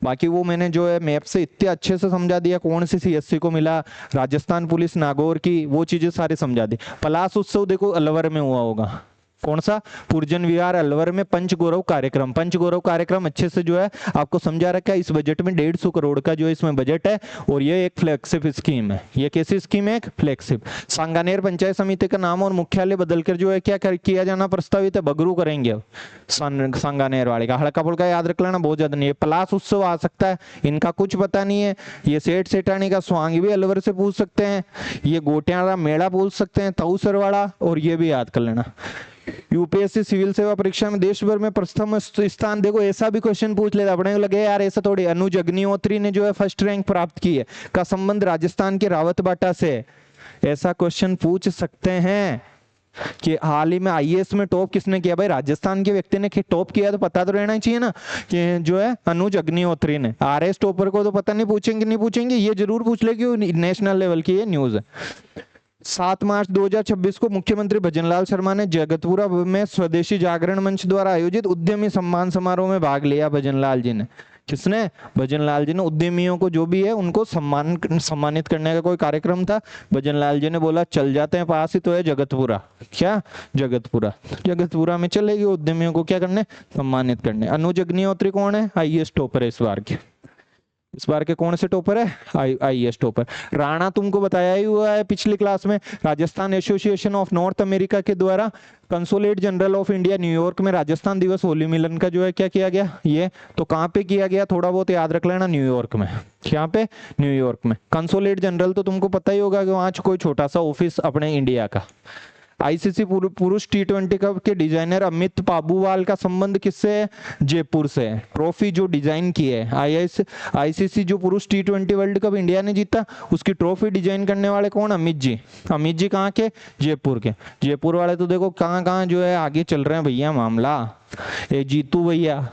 बाकी वो मैंने जो है मैप से इतने अच्छे से समझा दिया, कौन सी CSC को मिला, राजस्थान पुलिस नागौर की, वो चीजें सारी समझा दी। पलाश उत्सव देखो अलवर में हुआ होगा। कौन सा? पुरजन विहार अलवर में पंचगौरव कार्यक्रम। पंचगौरव कार्यक्रम अच्छे से जो है आपको समझा रखा है। इस बजट में 150 करोड़ का जो है इसमें बजट है, और ये एक फ्लैगशिप स्कीम है। ये कैसी स्कीम है? एक फ्लैगशिप। सांगानेर पंचायत समिति का नाम और मुख्यालय बदलकर जो है क्या किया जाना प्रस्तावित है? बगरू करेंगे अब सांगानेर वाले का। हल्का फुल्का याद रख लेना, बहुत ज्यादा नहीं है। पलाश उत्सव आ सकता है, इनका कुछ पता नहीं है। ये सेठ सेठानी का स्वांग भी अलवर से पूछ सकते हैं। ये गोटियाड़ा मेला पूछ सकते हैं, तऊसर वाला, और ये भी याद कर लेना। UPSC सिविल सेवा परीक्षा में देश भर में प्रथम स्थान। देखो ऐसा भी क्वेश्चन पूछ लेता, अपने को लगे यार ऐसा थोड़ी। अनुज अग्निहोत्री ने जो है फर्स्ट रैंक प्राप्त की है, का संबंध राजस्थान के रावतबाटा से, ऐसा क्वेश्चन पूछ सकते हैं। कि हाल ही में आईएएस में टॉप किसने किया? भाई राजस्थान के व्यक्ति ने टॉप किया, तो पता तो रहना चाहिए ना कि जो है अनुज अग्निहोत्री ने। आरएस टॉपर को तो पता नहीं पूछेंगे नहीं पूछेंगे, ये जरूर पूछ ले कि नेशनल लेवल की ये न्यूज है। 7 मार्च 2026 को मुख्यमंत्री भजनलाल शर्मा ने जगतपुरा में स्वदेशी जागरण मंच द्वारा आयोजित उद्यमी सम्मान समारोह में भाग लिया। भजनलाल जी ने, किसने? भजनलाल जी ने। उद्यमियों को जो भी है उनको सम्मानित करने का कोई कार्यक्रम था। भजनलाल जी ने बोला चल जाते हैं, पास ही तो है जगतपुरा। क्या? जगतपुरा। जगतपुरा में चलेगी उद्यमियों को क्या करने? सम्मानित करने। अनुज अग्निहोत्री कौन है? आईएएस टॉपर है इस बार के। इस बार के कौन से टॉपर है? IAS topper. राणा तुमको बताया ही हुआ है पिछली क्लास में, Rajasthan association of north America के द्वारा consulate general of India New York में राजस्थान दिवस होली मिलन का जो है क्या किया गया? ये तो कहाँ पे किया गया? थोड़ा बहुत याद रख लेना, न्यूयॉर्क में। यहाँ पे न्यूयॉर्क में। कंसुलेट जनरल तो तुमको पता ही होगा कि वहाँ कोई छोटा सा ऑफिस अपने इंडिया का। आईसीसी पुरुष टी20 कप के डिजाइनर अमित पाबूवाल का संबंध किससे है? जयपुर से। ट्रॉफी जो डिजाइन की है आईसीसी जो पुरुष टी20 वर्ल्ड कप इंडिया ने जीता, उसकी ट्रॉफी डिजाइन करने वाले कौन? अमित जी। अमित जी कहाँ के? जयपुर के। जयपुर वाले तो देखो कहाँ कहाँ जो है आगे चल रहे हैं भैया मामला। ये जीतू भैया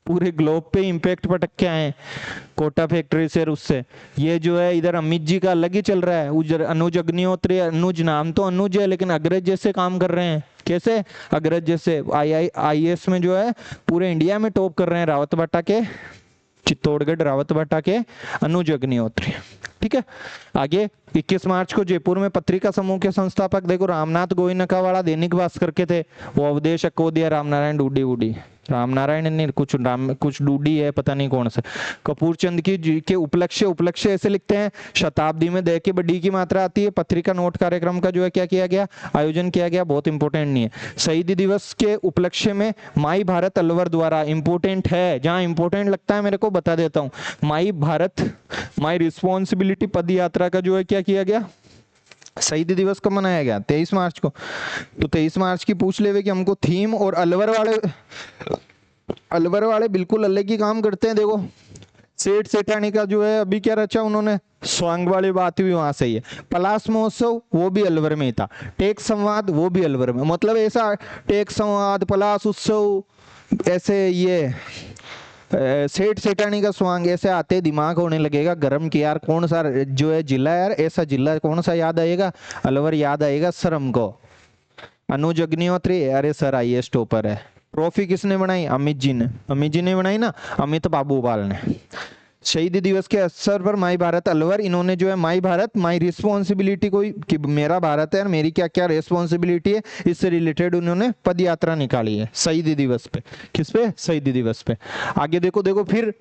पूरे ग्लोब पे इम्पैक्ट पटक के आए कोटा फैक्ट्री से, उससे। ये जो है इधर अमित जी का अलग ही चल रहा है। उधर अनुज अग्निहोत्री, अनुज नाम तो अनुज है लेकिन अग्रज जैसे काम कर रहे हैं। कैसे? अग्रज जैसे। आईएएस में जो है पूरे इंडिया में टॉप कर रहे हैं रावत बाटा के, चित्तौड़गढ़ रावत बाटा के अनुज अग्निहोत्री। ठीक है, आगे 21 मार्च को जयपुर में पत्रिका समूह के संस्थापक देखो रामनाथ गोयनकावाला दैनिक भास्कर के थे, वो अवधेश अकोदिया, रामनारायण डूडी रामनारायण ने कुछ डूडी है, पता नहीं कौन सा। कपूर चंद की जी के उपलक्ष्य ऐसे लिखते हैं, शताब्दी में दे के बड़ी की मात्रा आती है। पत्रिका नोट कार्यक्रम का जो है क्या किया गया? आयोजन किया गया। बहुत इंपॉर्टेंट नहीं है। शहीदी दिवस के उपलक्ष्य में माई भारत अलवर द्वारा, इंपॉर्टेंट है, जहां इंपॉर्टेंट लगता है मेरे को बता देता हूं, माई भारत माई रिस्पॉन्सिबिलिटी पद यात्रा का जो है क्या किया गया? शहीदी दिवस कब मनाया गया? 23 मार्च को। तो 23 मार्च की पूछ लेवे कि हमको थीम। और अलवर वाले बिल्कुल अलग ही काम करते हैं। देखो सेठ सेठानी का जो है अभी क्या रचा उन्होंने, स्वांग वाली बात भी वहां से ही है। पलास महोत्सव वो भी अलवर में ही था। टेक संवाद वो भी अलवर में, मतलब ऐसा टेक संवाद, पलास उत्सव, ऐसे ये सेठ सेठानी का स्वांग ऐसे आते दिमाग होने लगेगा गर्म कि यार कौन सा जो है जिला, यार ऐसा जिला कौन सा याद आएगा? अलवर याद आएगा सर हमको। अनुज अग्निहोत्री, अरे सर आईएएस टॉपर है। ट्रॉफी किसने बनाई? अमित जी ने बनाई ना, अमित बाबूवाल ने। शहीदी दिवस के अवसर पर माई भारत अलवर, इन्होंने जो है माई भारत माई रिस्पॉन्सिबिलिटी को कि मेरा भारत है और मेरी क्या क्या रिस्पॉन्सिबिलिटी है, इससे रिलेटेड उन्होंने पद यात्रा निकाली है शहीदी दिवस पे। किस पे? शहीदी दिवस पे। आगे देखो फिर,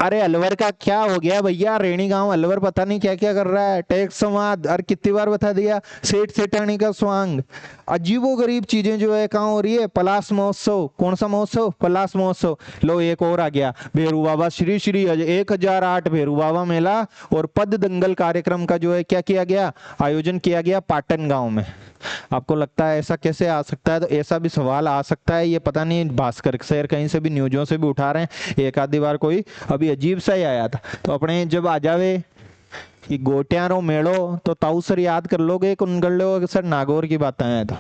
अरे अलवर का क्या हो गया भैया? रेणी गांव अलवर पता नहीं क्या क्या कर रहा है। टैक्स संवाद, और कितनी बार बता दिया। सेठ सेठानी का स्वांग, अजीबो गरीब चीजें जो है कहाँ हो रही है? पलास महोत्सव। कौन सा महोत्सव? पलास महोत्सव। लो एक और आ गया, भेरू बाबा श्री 1008 भेरू बाबा मेला और पद दंगल कार्यक्रम का जो है क्या किया गया? आयोजन किया गया पाटन गांव में। आपको लगता है ऐसा कैसे आ सकता है? तो ऐसा भी सवाल आ सकता है, ये पता नहीं भास्कर शहर कहीं से भी न्यूजों से भी उठा रहे हैं। एक आधी बार कोई अभी अजीब सा ही आया था। तो अपने जब आ जावे कि गोटियारो मेड़ो तो ताऊ सर याद कर लोगे, कौन कर लोगे सर? नागौर की बातें हैं। तो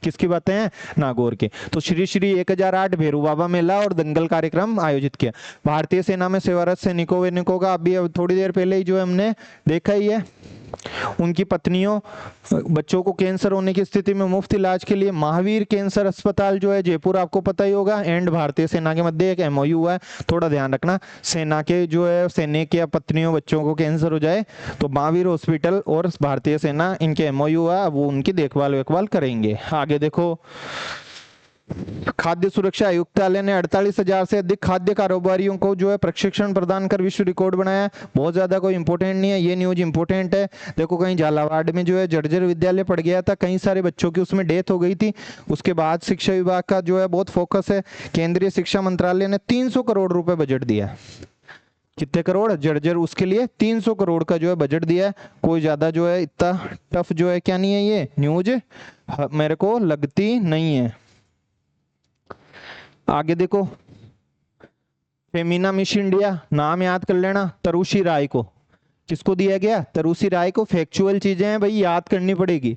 किसकी बातें हैं? नागौर के। तो श्री 1008 भेरू बाबा मेला और दंगल कार्यक्रम आयोजित किया। भारतीय सेना में सेवारत सैनिकों का अभी थोड़ी देर पहले ही जो हमने देखा ही है, उनकी पत्नियों बच्चों को कैंसर होने की स्थिति में मुफ्त इलाज के लिए महावीर कैंसर अस्पताल जो है जयपुर, आपको पता ही होगा, एंड भारतीय सेना के मध्य एक एमओयू हुआ है। थोड़ा ध्यान रखना, सेना के जो है सैनिक या पत्नियों बच्चों को कैंसर हो जाए तो महावीर हॉस्पिटल और भारतीय सेना इनके एमओयू हुआ, वो उनकी देखभाल करेंगे। आगे देखो, खाद्य सुरक्षा आयुक्तालय ने 48,000 से अधिक खाद्य कारोबारियों को जो है प्रशिक्षण प्रदान कर विश्व रिकॉर्ड बनाया। बहुत ज्यादा कोई इंपोर्टेंट नहीं है, ये न्यूज इंपोर्टेंट है। देखो कहीं झालावाड़ में जो है जर्जर विद्यालय पड़ गया था, कई सारे बच्चों की उसमें डेथ हो गई थी। उसके बाद शिक्षा विभाग का जो है बहुत फोकस है। केंद्रीय शिक्षा मंत्रालय ने 300 करोड़ रुपए बजट दिया। कितने करोड़? जर्जर, उसके लिए 300 करोड़ का जो है बजट दिया है। कोई ज्यादा जो है इतना टफ जो है क्या नहीं है, ये न्यूज मेरे को लगती नहीं है। आगे देखो, फेमिना मिस इंडिया, नाम याद कर लेना, तरुषी राय को। किसको दिया गया? तरुषी राय को। फैक्चुअल चीजें हैं भाई, याद करनी पड़ेगी।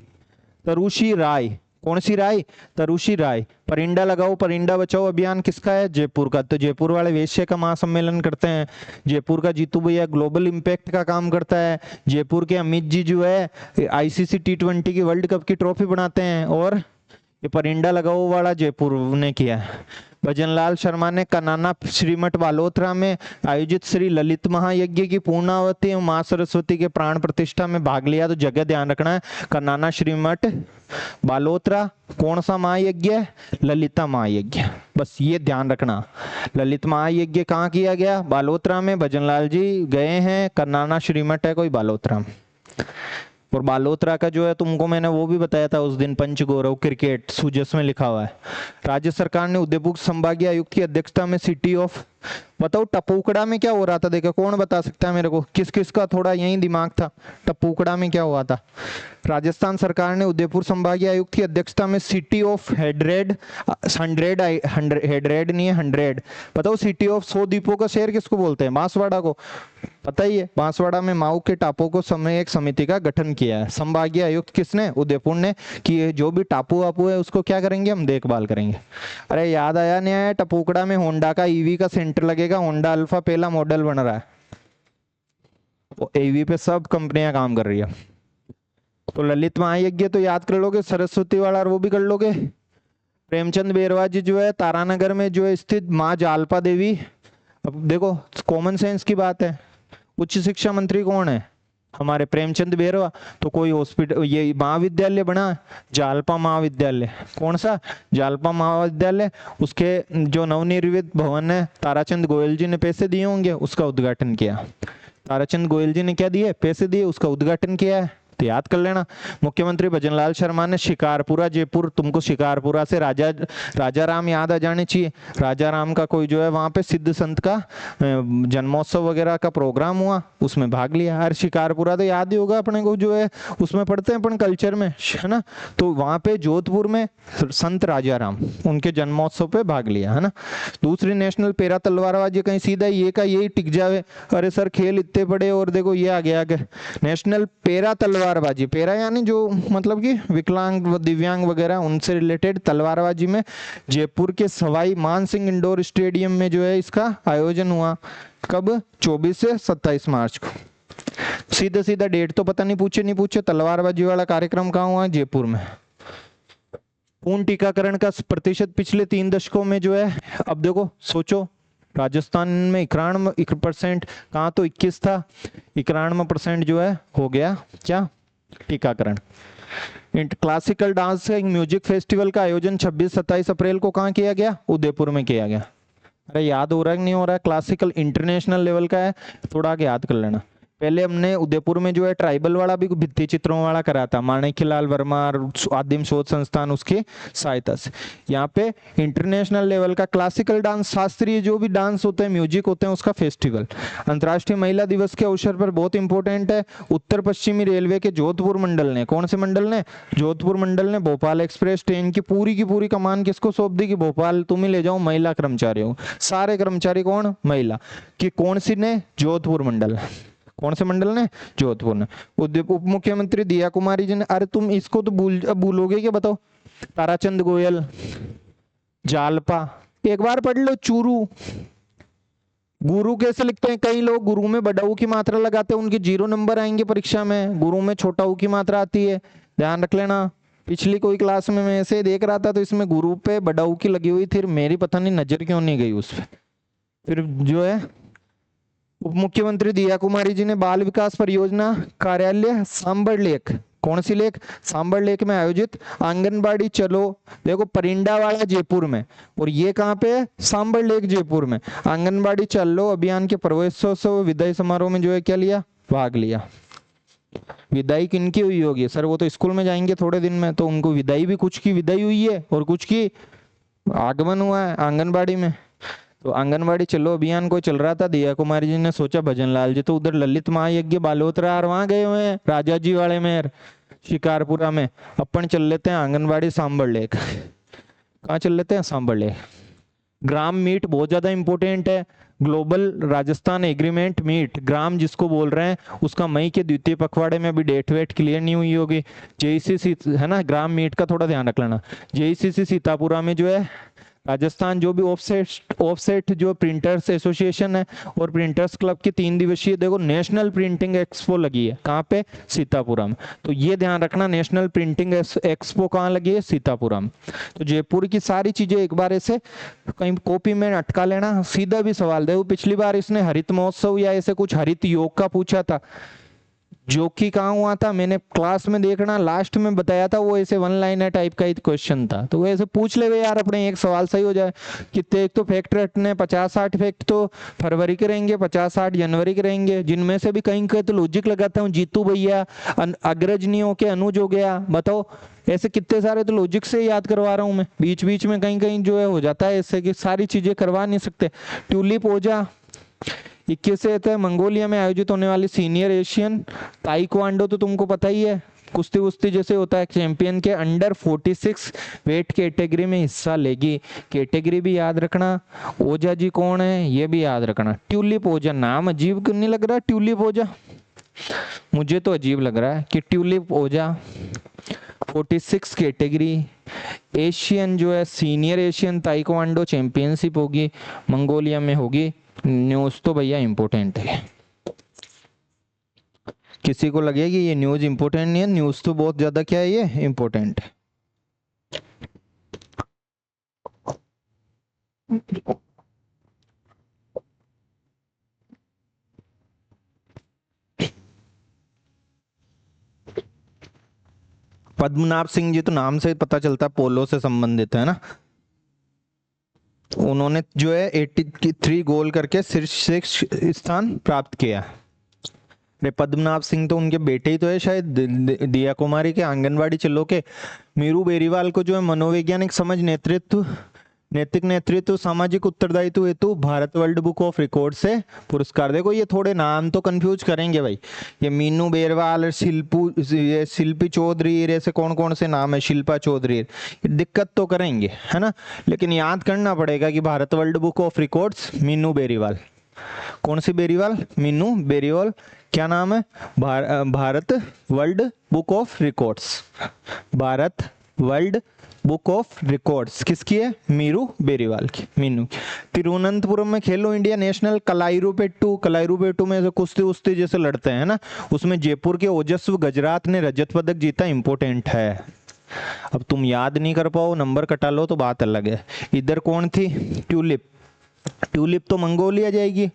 तरुषी राय कौन सी राय? तरुषि राय। परिंडा लगाओ परिंडा बचाओ अभियान किसका है? जयपुर का। तो जयपुर वाले वेश्य का महासम्मेलन करते हैं। जयपुर का जीतू भैया ग्लोबल इम्पैक्ट का काम करता है। जयपुर के अमित जी जो है आईसीसी T20 की वर्ल्ड कप की ट्रॉफी बनाते हैं। और ये परिंडा लगाओ वाला जयपुर ने किया है। भजनलाल शर्मा ने कनाना श्रीमठ बालोतरा में आयोजित श्री ललित महायज्ञ की पूर्णावती और मां सरस्वती के प्राण प्रतिष्ठा में भाग लिया। तो जगह ध्यान रखना है, कनाना श्रीमठ बालोतरा कौन सा महायज्ञ है? ललिता महायज्ञ। बस ये ध्यान रखना, ललित महायज्ञ कहाँ किया गया? बालोतरा में। भजनलाल जी गए हैं, कनाना श्रीमठ है कोई बालोतरा में। और बालोतरा का जो है तुमको मैंने वो भी बताया था उस दिन, पंचगौरव क्रिकेट सुजस में लिखा हुआ है। राज्य सरकार ने उदयपुर संभागीय आयुक्त की अध्यक्षता में सिटी ऑफ, बताओ टपूकड़ा में क्या हो रहा था? देखो कौन बता सकता है मेरे को? किस किस का थोड़ा यही दिमाग था, टपूकड़ा में क्या हुआ था? राजस्थान सरकार ने उदयपुर संभागीय आयुक्त की अध्यक्षता में सिटी ऑफ हेडरेड 100 नहीं है 100, बताओ सिटी ऑफ 100 द्वीपों का शहर किसको बोलते हैं? बांसवाड़ा को। पता ही है, बांसवाड़ा में माऊ के टापू को समय एक समिति का गठन किया है। संभागीय आयुक्त किसने? उदयपुर ने। कि जो भी टापू वापू है उसको क्या करेंगे हम? देखभाल करेंगे। अरे याद आया नहीं आया? टपूकड़ा में होंडा का ईवी का सेंटर लगेगा। होंडा अल्फा पहला मॉडल बन रहा है, वो ईवी पे सब कंपनियां काम कर रही है। तो ललित महायज्ञ तो याद कर लोगे, सरस्वती वाला और वो भी कर लोगे। प्रेमचंद बेरवा जी जो है तारानगर में जो है स्थित माँ जालपा देवी। अब देखो कॉमन सेंस की बात है, उच्च शिक्षा मंत्री कौन है? हमारे प्रेमचंद बेरवा। तो कोई हॉस्पिटल, ये महाविद्यालय बना जालपा महाविद्यालय। कौन सा? जालपा महाविद्यालय। उसके जो नवनिर्मित भवन है ताराचंद गोयल जी ने पैसे दिए होंगे, उसका उद्घाटन किया। ताराचंद गोयल जी ने क्या दिए? पैसे दिए, उसका उद्घाटन किया है। तो याद कर लेना। मुख्यमंत्री भजनलाल शर्मा ने शिकारपुरा जयपुर, तुमको शिकारपुरा से राजा राम याद आ जाने चाहिए। राजा राम का कोई जो है वहां पे सिद्ध संत का जन्मोत्सव वगैरह का प्रोग्राम हुआ, उसमें भाग लिया। हर शिकारपुरा तो याद ही होगा अपने को, जो है उसमें पढ़ते हैं अपन कल्चर में, है ना। तो वहां पे जोधपुर में संत राजा राम, उनके जन्मोत्सव पे भाग लिया, है ना। दूसरी नेशनल पैरा तलवारबाजी कहीं सीधा ये का यही टिक जावे। अरे सर खेल इतने बड़े और देखो ये आ गया आगे। नेशनल पैरा तलवारबाजी, पैरा यानी जो मतलब कि विकलांग दिव्यांग वगैरह उनसे रिलेटेड तलवारबाजी में जयपुर के सवाई मान सिंह इंडोर स्टेडियम में जो है इसका आयोजन हुआ। कब? 24 से 27 मार्च को। सीधा सीधा डेट तो पता नहीं पूछे तलवारबाजी वाला कार्यक्रम कहाँ हुआ? जयपुर में। पूर्ण टीकाकरण का प्रतिशत पिछले 3 दशकों में जो है, अब देखो सोचो, राजस्थान में 91%, कहाँ तो 21 था, 91% जो है हो गया क्या? टीकाकरण। क्लासिकल डांस म्यूजिक फेस्टिवल का आयोजन 26-27 अप्रैल को कहाँ किया गया? उदयपुर में किया गया। अरे याद हो रहा है कि नहीं हो रहा है? क्लासिकल इंटरनेशनल लेवल का है, थोड़ा आगे याद कर लेना। पहले हमने उदयपुर में जो है ट्राइबल वाला भी भित्ति चित्रों वाला करा था, माणिक्यलाल वर्मा और आदिम शोध संस्थान उसकी सहायता से। यहाँ पे इंटरनेशनल लेवल का क्लासिकल डांस, शास्त्रीय जो भी डांस होते हैं, म्यूजिक होते हैं, उसका फेस्टिवल। अंतर्राष्ट्रीय महिला दिवस के अवसर पर बहुत इंपॉर्टेंट है, उत्तर पश्चिमी रेलवे के जोधपुर मंडल ने, कौन से मंडल ने? जोधपुर मंडल ने भोपाल एक्सप्रेस ट्रेन की पूरी कमान किसको सौंप दी? कि भोपाल तुम ही ले जाओ महिला कर्मचारियों, सारे कर्मचारी कौन? महिला। कि कौन सी ने? जोधपुर मंडल। कौन से मंडल ने? जोधपुर ने। उप मुख्यमंत्री दिया कुमारी जी ने, अरे तुम इसको तो भूलोगे क्या? बताओ। ताराचंद गोयल, जालपा, एक बार पढ़ लो। चूरू, गुरु कैसे लिखते हैं? कई लोग गुरु में बड़ा ऊ की मात्रा लगाते हैं, उनके 0 नंबर आएंगे परीक्षा में। गुरु में छोटा ऊ की मात्रा आती है, ध्यान रख लेना। पिछली कोई क्लास में मैं ऐसे देख रहा था तो इसमें गुरु पे बड़ा ऊ की लगी हुई थी, मेरी पता नहीं नजर क्यों नहीं गई उस पर। फिर जो है उप मुख्यमंत्री दिया कुमारी जी ने बाल विकास परियोजना कार्यालय सांबर लेक, कौन सी लेक? सांबर लेक में आयोजित आंगनबाड़ी चलो, देखो परिंडा वाला जयपुर में, और ये कहाँ पे है? सांबर लेक जयपुर में। आंगनबाड़ी चलो अभियान के प्रवेशोत्सव विदाई समारोह में जो है क्या लिया? भाग लिया। विदाई किनकी हुई होगी? सर वो तो स्कूल में जाएंगे थोड़े दिन में, तो उनको विदाई भी, कुछ की विदाई हुई है और कुछ की आगमन हुआ है आंगनबाड़ी में। तो आंगनबाड़ी चलो अभियान को चल रहा था, दिया कुमारी जी ने सोचा भजनलाल जी तो उधर ललित महायज्ञ बालोतरा और वहां गए हुए हैं, राजा जी वाले में, शिकारपुरा में, अपन चल लेते हैं आंगनबाड़ी सांबर लेक। कहाँ चल लेते हैं? सांबर लेक। ग्राम मीट बहुत ज्यादा इंपॉर्टेंट है। ग्लोबल राजस्थान एग्रीमेंट मीट, ग्राम जिसको बोल रहे हैं, उसका मई के द्वितीय पखवाड़े में अभी डेट वेट क्लियर नहीं हुई होगी। जेईसीसी है ना, ग्राम मीट का थोड़ा ध्यान रख लेना। जेईसीसी सीतापुरा में जो है राजस्थान जो भी ऑफसेट जो प्रिंटर्स एसोसिएशन है और प्रिंटर्स क्लब की 3 दिवसीय देखो नेशनल प्रिंटिंग एक्सपो लगी है। कहाँ पे? सीतापुरा में। तो ये ध्यान रखना, नेशनल प्रिंटिंग एक्सपो कहाँ लगी है? सीतापुरा में। तो जयपुर की सारी चीजें एक बार ऐसे कहीं कॉपी में अटका लेना, सीधा भी सवाल देखो। पिछली बार इसने हरित महोत्सव या ऐसे कुछ हरित योग का पूछा था, जो कि कहाँ हुआ था, मैंने क्लास में देखना लास्ट में बताया था, वो ऐसे 1 लाइनर टाइप का ही क्वेश्चन था। तो वो ऐसे पूछ ले यार, अपने एक सवाल सही हो जाए। कितने एक तो फैक्ट रटने 50-60 फैक्ट तो फरवरी के रहेंगे, 50-60 जनवरी के रहेंगे, जिनमें से भी कहीं कहीं तो लॉजिक लगाता हूँ। जीतू भैया, अग्रज नहीं हो के अनुज हो गया, बताओ ऐसे कितने सारे तो लॉजिक से याद करवा रहा हूँ मैं। बीच बीच में कहीं कहीं जो है हो जाता है ऐसे कि सारी चीजें करवा नहीं सकते। ट्यूलिप ओजा 21 से मंगोलिया में आयोजित होने वाली सीनियर एशियन ताइक्वांडो तो तुमको पता ही है, कुश्ती वुस्ती जैसे होता है, चैंपियन के अंडर 46 वेट कैटेगरी में हिस्सा लेगी। कैटेगरी भी याद रखना। ओझा जी कौन है ये भी याद रखना। ट्यूलिप ओझा, नाम अजीब क्यों नहीं लग रहा? ट्यूलिप ओझा मुझे तो अजीब लग रहा है कि ट्यूलिप ओझा 46 कैटेगरी एशियन जो है सीनियर एशियन ताइक्वांडो चैंपियनशिप होगी, मंगोलिया में होगी। न्यूज तो भैया इंपॉर्टेंट है। किसी को लगे कि ये न्यूज इंपॉर्टेंट नहीं है, न्यूज तो बहुत ज्यादा क्या है, ये इंपॉर्टेंट है। पद्मनाभ सिंह जी तो नाम से पता चलता है पोलो से संबंधित है ना। उन्होंने जो है 83 गोल करके शीर्ष स्थान प्राप्त किया। पद्मनाभ सिंह तो उनके बेटे ही तो है शायद, दिया कुमारी के आंगनवाड़ी चलो के। मीरू बेरीवाल को जो है मनोवैज्ञानिक समझ, नेतृत्व, नैतिक नेतृत्व, सामाजिक उत्तरदायित्व हेतु Bharat world book of record से पुरस्कार। देखो ये थोड़े नाम तो कंफ्यूज करेंगे भाई, ये मीनू बेरवाल, शिल्पी चौधरी, ऐसे कौन कौन से नाम है, शिल्पा चौधरी, दिक्कत तो करेंगे है ना। लेकिन याद करना पड़ेगा कि Bharat world book of records Meenu Beriwal. कौन सी बेरीवाल? मीनू बेरीवाल। क्या नाम है? Bharat world book of records. Bharat world book of records किसकी है? मीरू बेरीवाल की, मीनू। तिरुवनंतपुरम में खेलो इंडिया नेशनल कलाइरुपेट्टू, कलाइरुपेट्टू में जो कुश्ती उस्ती जैसे लड़ते हैं ना, उसमें जयपुर के ओजस्वी गजरात ने रजत पदक जीता, इंपोर्टेंट है। अब तुम याद नहीं कर पाओ, नंबर कटा लो तो बात अलग है। इधर कौन थी? ट्यूलिप। ट्यूलिप तो मंगोलिया जाएगी,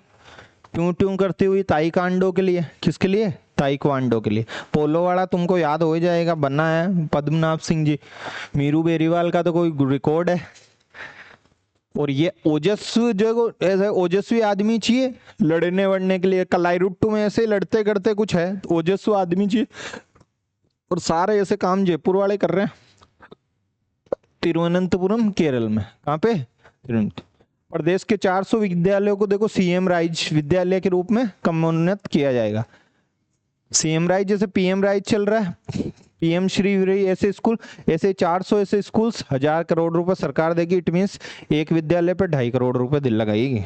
ट्यू ट्यू करती हुई ताइक्वांडो के लिए। किसके लिए? ताइक्वांडो के लिए। पोलो वाला तुमको याद हो ही जाएगा, बनना है पद्मनाभ सिंह जी। मीरू बेरीवाल का तो कोई रिकॉर्ड है। और ये ओजस्वी जो ऐसे ओजस्वी आदमी चाहिए लड़ने वड़ने के लिए। कलाइरुट्टू में ऐसे लड़ते करते कुछ है, ओजस्वी आदमी चाहिए। और सारे ऐसे काम जयपुर वाले कर रहे हैं। तिरुवनंतपुरम केरल में, कहाँ पे? तिरुवनंतपुरम। प्रदेश के 400 विद्यालयों को देखो सीएम राइज विद्यालय के रूप में क्रमोन्नत किया जाएगा। सीएम राइज जैसे पीएम राइज चल रहा है, पीएम श्री ऐसे स्कूल, ऐसे 400 ऐसे स्कूल्स 1000 करोड़ रुपए सरकार देगी। इट मीन्स एक विद्यालय पर 2.5 करोड़ रुपए दिल लगाएगी।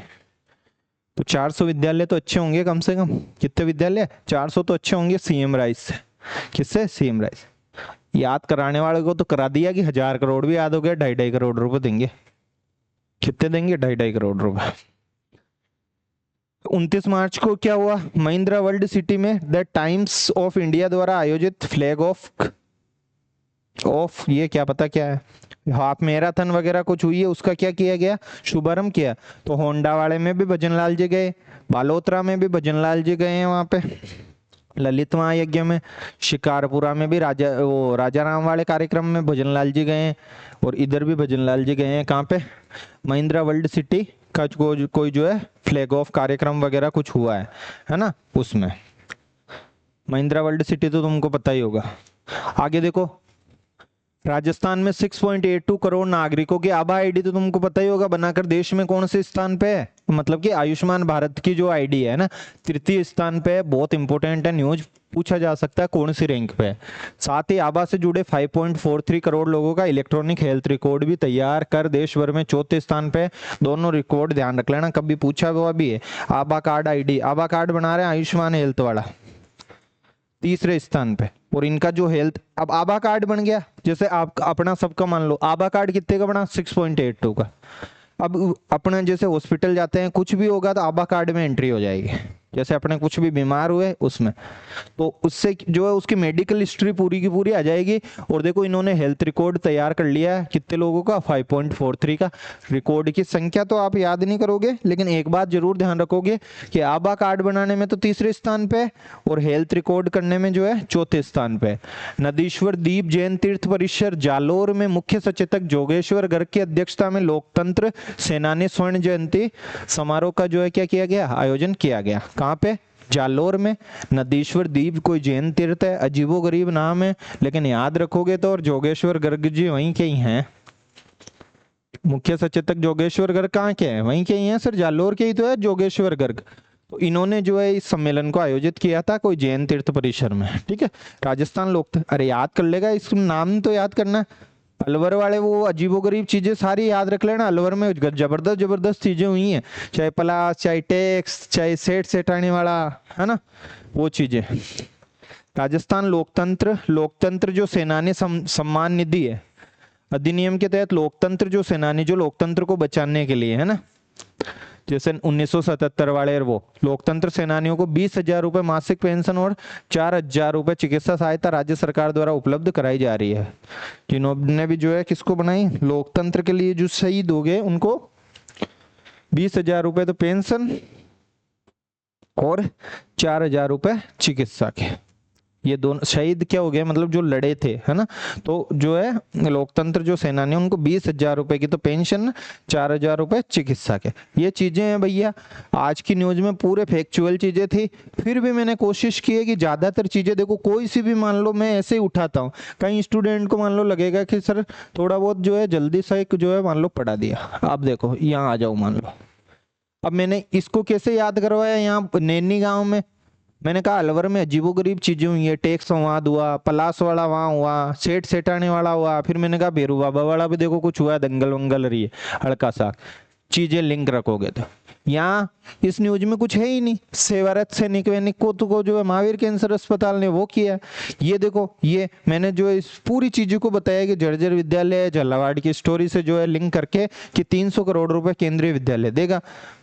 तो 400 विद्यालय तो अच्छे होंगे कम से कम। कितने विद्यालय? 400 तो अच्छे होंगे सीएम राइज से। किससे? CM rise. याद कराने वाले को तो करा दिया कि 1000 करोड़ भी याद हो गया, 2.5 करोड़ रुपए देंगे। कितने देंगे? 2.5 करोड़ रुपए। 29 मार्च को क्या हुआ? महिंद्रा वर्ल्ड सिटी में द टाइम्स ऑफ इंडिया द्वारा आयोजित फ्लैग ऑफ ये क्या पता क्या है, हाफ मैराथन वगैरह कुछ हुई है, उसका क्या किया गया? शुभारंभ किया। तो होंडा वाले में भी भजनलाल जी गए, बालोतरा में भी भजनलाल जी गए हैं, वहां पे ललित महायज्ञ में। शिकारपुरा में भी राजा राम वाले कार्यक्रम में भजनलाल जी गए हैं, और इधर भी भजनलाल जी गए हैं। कहाँ पे? महिंद्रा वर्ल्ड सिटी का कोई जो है फ्लैग ऑफ कार्यक्रम वगैरह कुछ हुआ है ना, उसमें। महिंद्रा वर्ल्ड सिटी तो तुमको पता ही होगा। आगे देखो, राजस्थान में 6.82 करोड़ नागरिकों की आभा आईडी तो तुमको पता ही होगा, बनाकर देश में कौन से स्थान पे है? मतलब कि आयुष्मान भारत की जो आईडी है ना, तृतीय स्थान पे है, बहुत इंपॉर्टेंट है न्यूज, पूछा जा सकता है कौन सी रैंक पे है। साथ ही आभा से जुड़े 5.43 करोड़ लोगों का इलेक्ट्रॉनिक हेल्थ रिकॉर्ड भी तैयार कर देश भर में चौथे स्थान पे। दोनों रिकॉर्ड ध्यान रख लेना, कभी पूछा हुआ भी है। आभा कार्ड आईडी, आभा कार्ड बना रहे हैं आयुष्मान हेल्थ वाला तीसरे स्थान पे, और इनका जो हेल्थ, अब आभा कार्ड बन गया, जैसे आप अपना सबका मान लो आभा कार्ड कितने का बना, 6.82 का। अब अपना जैसे हॉस्पिटल जाते हैं कुछ भी होगा तो आभा कार्ड में एंट्री हो जाएगी, जैसे अपने कुछ भी बीमार हुए उसमें, तो उससे जो है उसकी मेडिकल हिस्ट्री पूरी की पूरी आ जाएगी। और देखो इन्होंने हेल्थ रिकॉर्ड तैयार कर लिया है कितने लोगों का, 5.43 का। रिकॉर्ड की संख्या तो आप याद नहीं करोगे, लेकिन एक बात जरूर ध्यान रखोगे कि आभा कार्ड बनाने में तो तीसरे स्थान पे और हेल्थ रिकॉर्ड करने में जो है चौथे स्थान पे। नदीश्वर दीप जैन तीर्थ परिसर जालोर में मुख्य सचेतक जोगेश्वर गर्ग की अध्यक्षता में लोकतंत्र सेनानी स्वर्ण जयंती समारोह का जो है क्या किया गया, आयोजन किया गया। कहाँ पे, जालोर में। नदीश्वर दीप कोई जैन तीर्थ है, अजीबो गरीब नाम है, लेकिन याद रखोगे तो, और जोगेश्वर गर्ग जी वहीं के ही हैं। मुख्य सचेतक जोगेश्वर गर्ग कहाँ के हैं, वहीं के ही हैं सर, जालोर के ही तो है जोगेश्वर गर्ग। तो इन्होंने जो है इस सम्मेलन को आयोजित किया था कोई जैन तीर्थ परिसर में, ठीक है। राजस्थान लोक, अरे याद कर लेगा, इस नाम तो याद करना। अलवर वाले वो अजीबोगरीब चीजें सारी याद रख लेना, अलवर में जबरदस्त जबरदस्त चीजें हुई हैं, चाहे प्लास, चाहे टैक्स, चाहे सेठ सेठानी वाला, है ना, वो चीजें। राजस्थान लोकतंत्र, लोकतंत्र जो सेनानी सम्मान निधि है, अधिनियम के तहत लोकतंत्र जो सेनानी जो लोकतंत्र को बचाने के लिए, है ना, जैसे 1977 वाले, वो लोकतंत्र सेनानियों को 20,000 रुपए मासिक पेंशन और 4,000 रुपए चिकित्सा सहायता राज्य सरकार द्वारा उपलब्ध कराई जा रही है। जिन्होंने भी जो है किसको बनाई, लोकतंत्र के लिए जो शहीद हो गए उनको 20,000 रुपए तो पेंशन और 4,000 रुपए चिकित्सा के। ये दोनों शहीद क्या हो गए, मतलब जो लड़े थे, है ना। तो जो है लोकतंत्र जो सेनानी उनको 20,000 रुपए की तो पेंशन, 4,000 रुपए चिकित्सा के। ये चीजें हैं भैया, आज की न्यूज में पूरे फैक्चुअल चीजें थी। फिर भी मैंने कोशिश की है कि ज्यादातर चीजें, देखो कोई सी भी मान लो मैं ऐसे ही उठाता हूँ, कई स्टूडेंट को मान लो लगेगा कि सर थोड़ा बहुत जो है जल्दी से जो है मान लो पढ़ा दिया। आप देखो यहाँ आ जाओ, मान लो अब मैंने इसको कैसे याद करवाया, यहाँ नैनी गाँव में मैंने कहा अलवर में अजीबोगरीब चीजें हुई है, टैक्स संवाद हुआ, पलास वाला वहां हुआ, सेठ सेठाने वाला हुआ, फिर मैंने कहा बेरू बाबा वाला भी देखो कुछ हुआ, दंगल वंगल रही है, हल्का सा चीजें लिंक रखोगे तो। यहाँ इस न्यूज में कुछ है ही नहीं। सेवारत सैनिक वैनिक को जो है महावीर कैंसर अस्पताल ने वो किया। ये देखो, ये मैंने जो है इस पूरी चीजों को बताया कि जर्जर विद्यालय झालावाड़ की स्टोरी से जो है लिंक करके कि 300 करोड़ रुपए केंद्रीय विद्यालय देगा।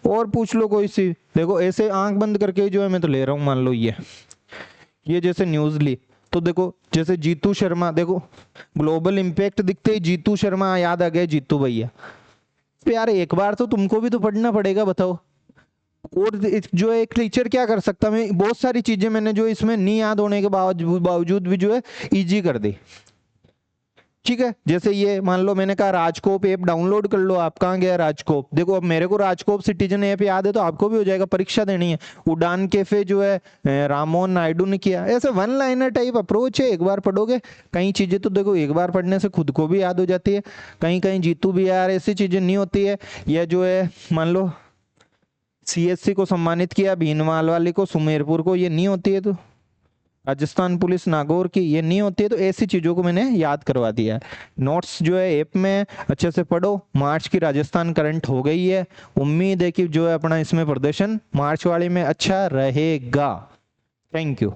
और पूछ लो कोई सी, देखो ऐसे आंख बंद करके जो है मैं तो ले रहा हूँ, मान लो ये जैसे न्यूज ली तो देखो, जैसे जीतू शर्मा, देखो ग्लोबल इम्पैक्ट दिखते ही जीतू शर्मा याद आ गए, जीतू भैया। यार एक बार तो तुमको भी तो पढ़ना पड़ेगा, बताओ। और जो है एक टीचर क्या कर सकता, मैं बहुत सारी चीजें मैंने जो इसमें नहीं याद होने के बावजूद भी जो है इजी कर दी, ठीक है। जैसे ये मान लो मैंने कहा राजकोप ऐप डाउनलोड कर लो, आप कहाँ गया राजकोप, देखो अब मेरे को राजकोप सिटीजन ऐप याद है तो आपको भी हो जाएगा, परीक्षा देनी है। उड़ान कैफे जो है राममोहन नायडू ने किया, ऐसे वन लाइनर टाइप अप्रोच है, एक बार पढ़ोगे कई चीजें तो देखो एक बार पढ़ने से खुद को भी याद हो जाती है, कहीं कहीं जीतू भी यार ऐसी चीजें नहीं होती है। या जो है मान लो CSC को सम्मानित किया, भीनमाल वाले को, सुमेरपुर को, ये नहीं होती है। तो राजस्थान पुलिस नागौर की, ये नहीं होती है। तो ऐसी चीजों को मैंने याद करवा दिया है। नोट्स जो है ऐप में अच्छे से पढ़ो। मार्च की राजस्थान करंट हो गई है, उम्मीद है कि जो है अपना इसमें प्रदर्शन मार्च वाले में अच्छा रहेगा। Thank you.